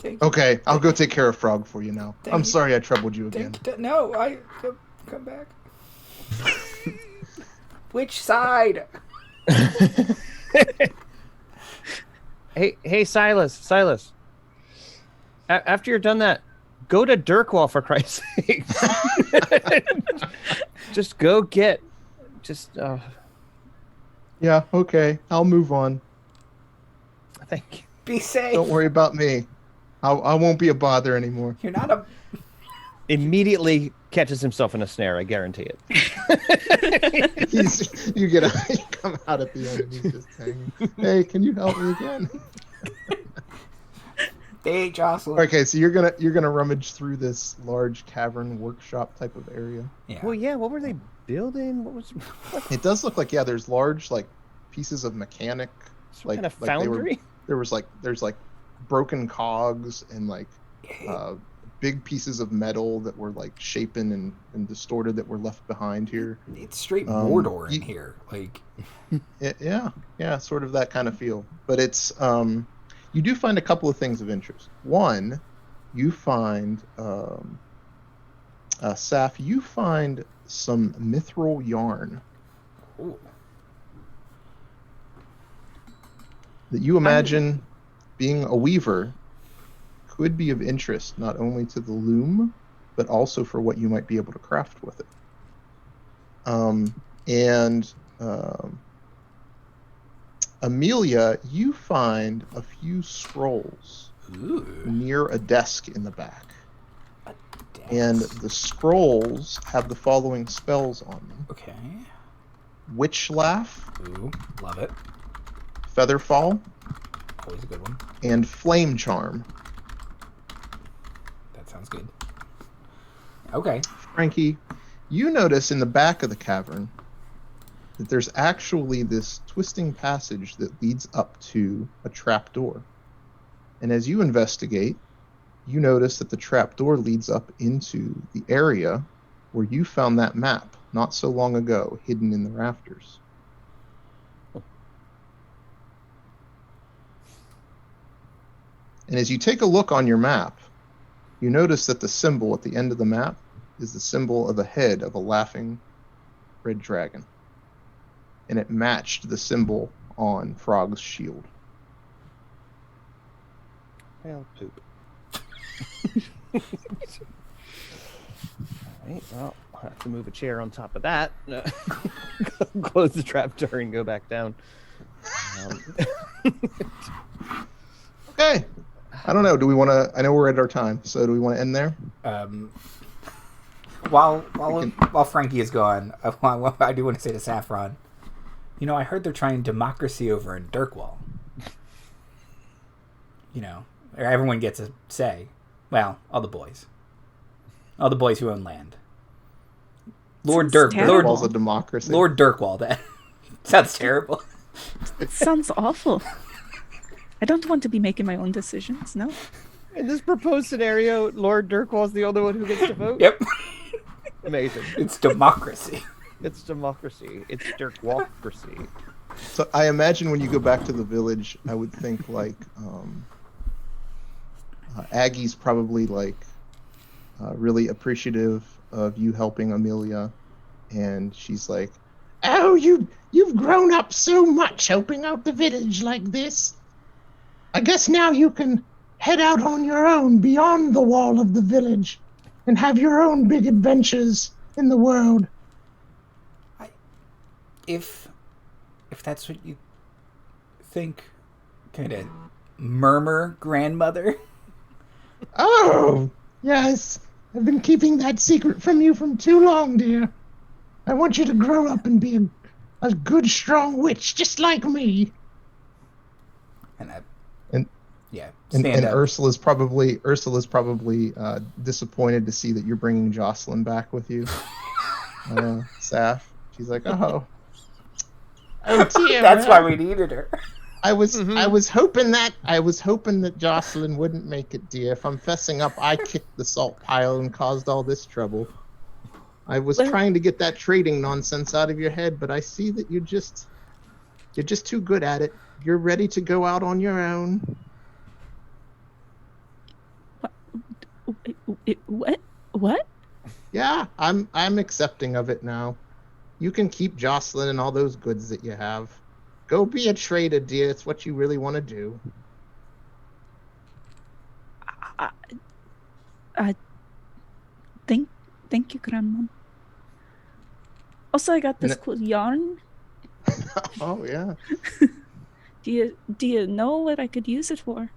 Okay, I'll go take care of Frog for you now. I'm sorry I troubled you again. No, come back. Which side? Hey, Silas. After you're done that, go to Dirkwall for Christ's sake. Just go get. Yeah, okay. I'll move on. Thank you. Be safe. Don't worry about me. I won't be a bother anymore. You're not a... Immediately catches himself in a snare, I guarantee it. You come out at the end and he's just saying, "Hey, can you help me again?" Hey, Jocelyn. Okay, so you're gonna rummage through this large cavern workshop type of area. Yeah. Well, yeah. What were they building? It does look like there's large pieces of mechanic, Some kind of foundry. There's broken cogs and big pieces of metal that were shapen and distorted that were left behind here. It's straight Mordor in here. Yeah, sort of that kind of feel. But it's you do find a couple of things of interest. One, you find Saf, you find some mithril yarn. Ooh. That you imagine being a weaver could be of interest not only to the loom, but also for what you might be able to craft with it. Amelia, you find a few scrolls near a desk in the back. And the scrolls have the following spells on them. Okay. Witch Laugh. Ooh, love it. Featherfall. Always a good one. And Flame Charm. That sounds good. Okay. Frankie, you notice in the back of the cavern that there's actually this twisting passage that leads up to a trapdoor. And as you investigate, you notice that the trapdoor leads up into the area where you found that map not so long ago, hidden in the rafters. And as you take a look on your map, you notice that the symbol at the end of the map is the symbol of the head of a laughing red dragon. And it matched the symbol on Frog's shield. Well, poop. Alright, well, I'll have to move a chair on top of that. Close the trapdoor and go back down. Okay. I don't know. Do we want to... I know we're at our time, so do we want to end there? While Frankie is gone, I do want to say to Saffron, I heard they're trying democracy over in Dirkwall. Everyone gets a say. Well, all the boys. All the boys who own land. Lord Dirkwall's a democracy. Lord Dirkwall, that sounds terrible. It sounds awful. I don't want to be making my own decisions, no. In this proposed scenario, Lord Dirkwall's the only one who gets to vote? Yep. Amazing. It's democracy. It's democracy. It's Dirkwallcracy. So I imagine when you go back to the village, I would think Aggie's probably really appreciative of you helping Amelia, and she's like, "Oh, you've grown up so much helping out the village like this. I guess now you can head out on your own beyond the wall of the village and have your own big adventures in the world. if that's what you think, kind of murmur grandmother. Oh, yes. I've been keeping that secret from you from too long, dear. I want you to grow up and be a good, strong witch, just like me. And And stand up. Ursula's probably disappointed to see that you're bringing Jocelyn back with you, Saf. She's like, oh dear. That's why we needed her. I was hoping that Jocelyn wouldn't make it, dear. If I'm fessing up, I kicked the salt pile and caused all this trouble. I was trying to get that trading nonsense out of your head, but I see that you're just too good at it. You're ready to go out on your own. What? Yeah, I'm accepting of it now. You can keep Jocelyn and all those goods that you have. Go be a trader, dear. It's what you really want to do. Thank you, Grandma. Also, I got this cool yarn. Oh yeah. Do you know what I could use it for?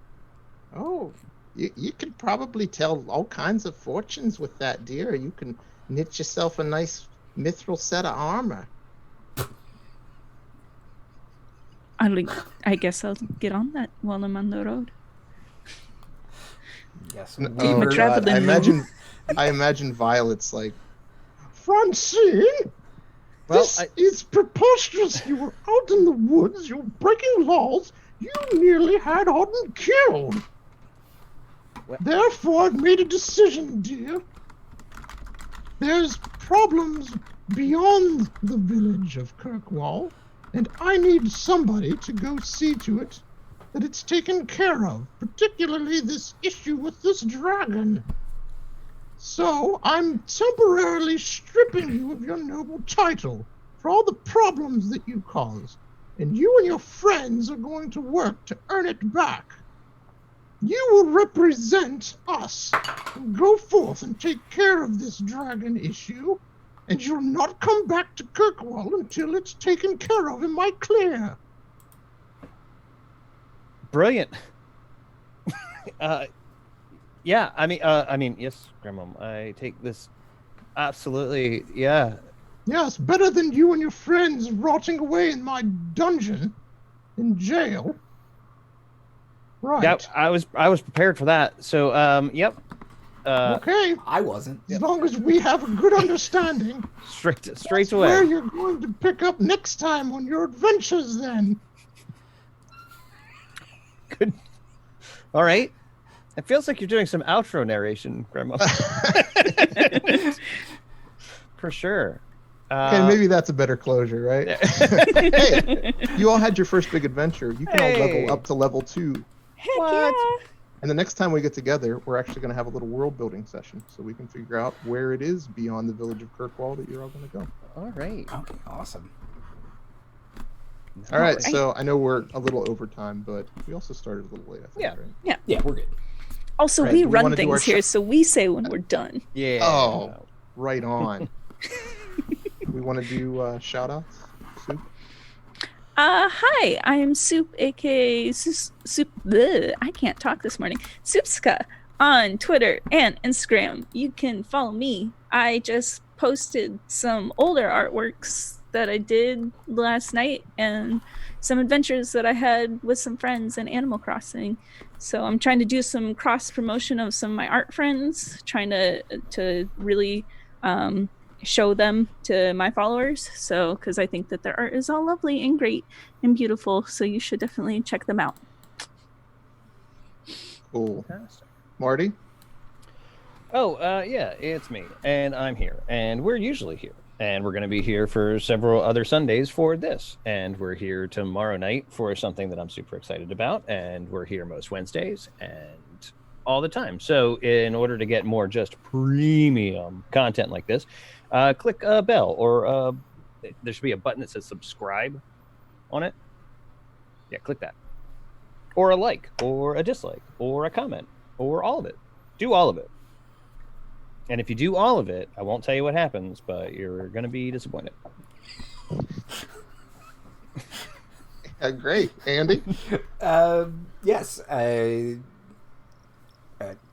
Oh, you could probably tell all kinds of fortunes with that, dear. You can knit yourself a nice mithril set of armor. I guess I'll get on that while I'm on the road. Yes. Oh, my traveling God. I imagine Violet's like, Francine? This is preposterous. You were out in the woods, you're breaking laws, you nearly had Auden killed. Therefore, I've made a decision, dear. There's problems beyond the village of Kirkwall, and I need somebody to go see to it that it's taken care of, particularly this issue with this dragon. So, I'm temporarily stripping you of your noble title for all the problems that you caused, and you and your friends are going to work to earn it back. You will represent us and go forth and take care of this dragon issue, and you'll not come back to Kirkwall until it's taken care of. Am I clear? Brilliant. Yeah, I mean, yes, Grandma, I take this absolutely, yeah. Yes, better than you and your friends rotting away in my dungeon, in jail. Right. Yeah, I was prepared for that. So, yep. Okay. I wasn't. As long as we have a good understanding. Straight That's away. where you're going to pick up next time on your adventures, then. Good. All right. It feels like you're doing some outro narration, Grandma. For sure. okay, maybe that's a better closure, right? Hey, you all had your first big adventure. You can all level up to level 2. Heck yeah! And the next time we get together, we're actually going to have a little world building session so we can figure out where it is beyond the village of Kirkwall that you're all going to go. All right. Okay, awesome. All right, so I know we're a little over time, but we also started a little late, I think, Yeah. right? Yeah, we're good. Also, Right, we do we run wanna do our things here, so we say when we're done. Yeah. Oh, right on. We want to do shout-outs? Soup? Hi, I am Soup, aka Soup. Bleh, I can't talk this morning. Soupska on Twitter and Instagram. You can follow me. I just posted some older artworks that I did last night and some adventures that I had with some friends in Animal Crossing. So I'm trying to do some cross promotion of some of my art friends, trying to really show them to my followers. So, because I think that their art is all lovely and great and beautiful. So you should definitely check them out. Cool. Marty? Oh, yeah, it's me, and I'm here, and we're usually here, and we're going to be here for several other Sundays for this, and we're here tomorrow night for something that I'm super excited about, and we're here most Wednesdays and all the time. So in order to get more just premium content like this, click a bell, or there should be a button that says subscribe on it. Yeah, click that. Or a like, or a dislike, or a comment, or all of it. Do all of it. And if you do all of it, I won't tell you what happens, but you're going to be disappointed. Great, Andy. Yes.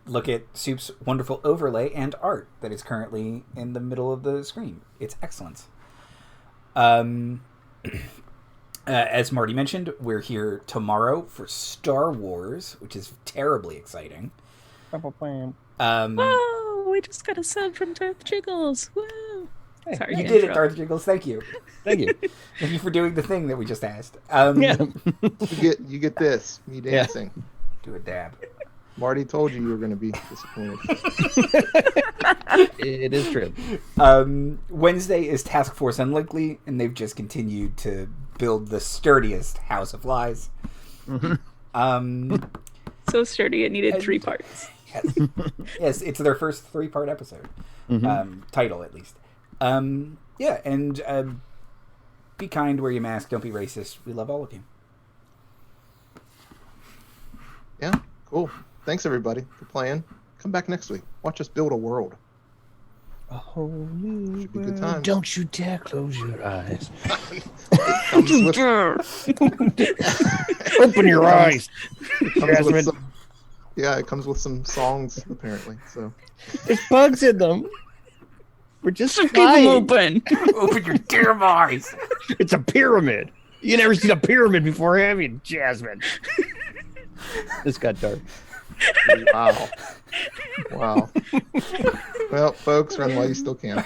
Look at Soup's wonderful overlay and art that is currently in the middle of the screen. It's excellent. As Marty mentioned, we're here tomorrow for Star Wars, which is terribly exciting. Whoa! We just got a sub from Darth Jiggles. Woo! Sorry, You to did it, interrupt. Darth Jiggles. Thank you. Thank you. Thank you for doing the thing that we just asked. Yeah. You get this. Me dancing. Do a dab. Marty told you were going to be disappointed. It is true. Wednesday is Task Force Unlikely, and they've just continued to build the sturdiest House of Lies. So sturdy it needed 3 parts. Yes, it's their first 3-part episode. Title, at least. Yeah, and be kind, wear your mask, don't be racist. We love all of you. Yeah, cool. Thanks, everybody, for playing. Come back next week. Watch us build a world. A whole new Should be good world. times. Don't you dare close your eyes. Comes with, Open your eyes. comes with Jasmine. some, yeah, it comes with some songs, apparently. So There's bugs in them. We're just Keep them fine. open. Open your damn eyes! It's a pyramid. You never seen a pyramid before, have you, Jasmine? This got dark. wow. Wow. Well, folks, run while you still can.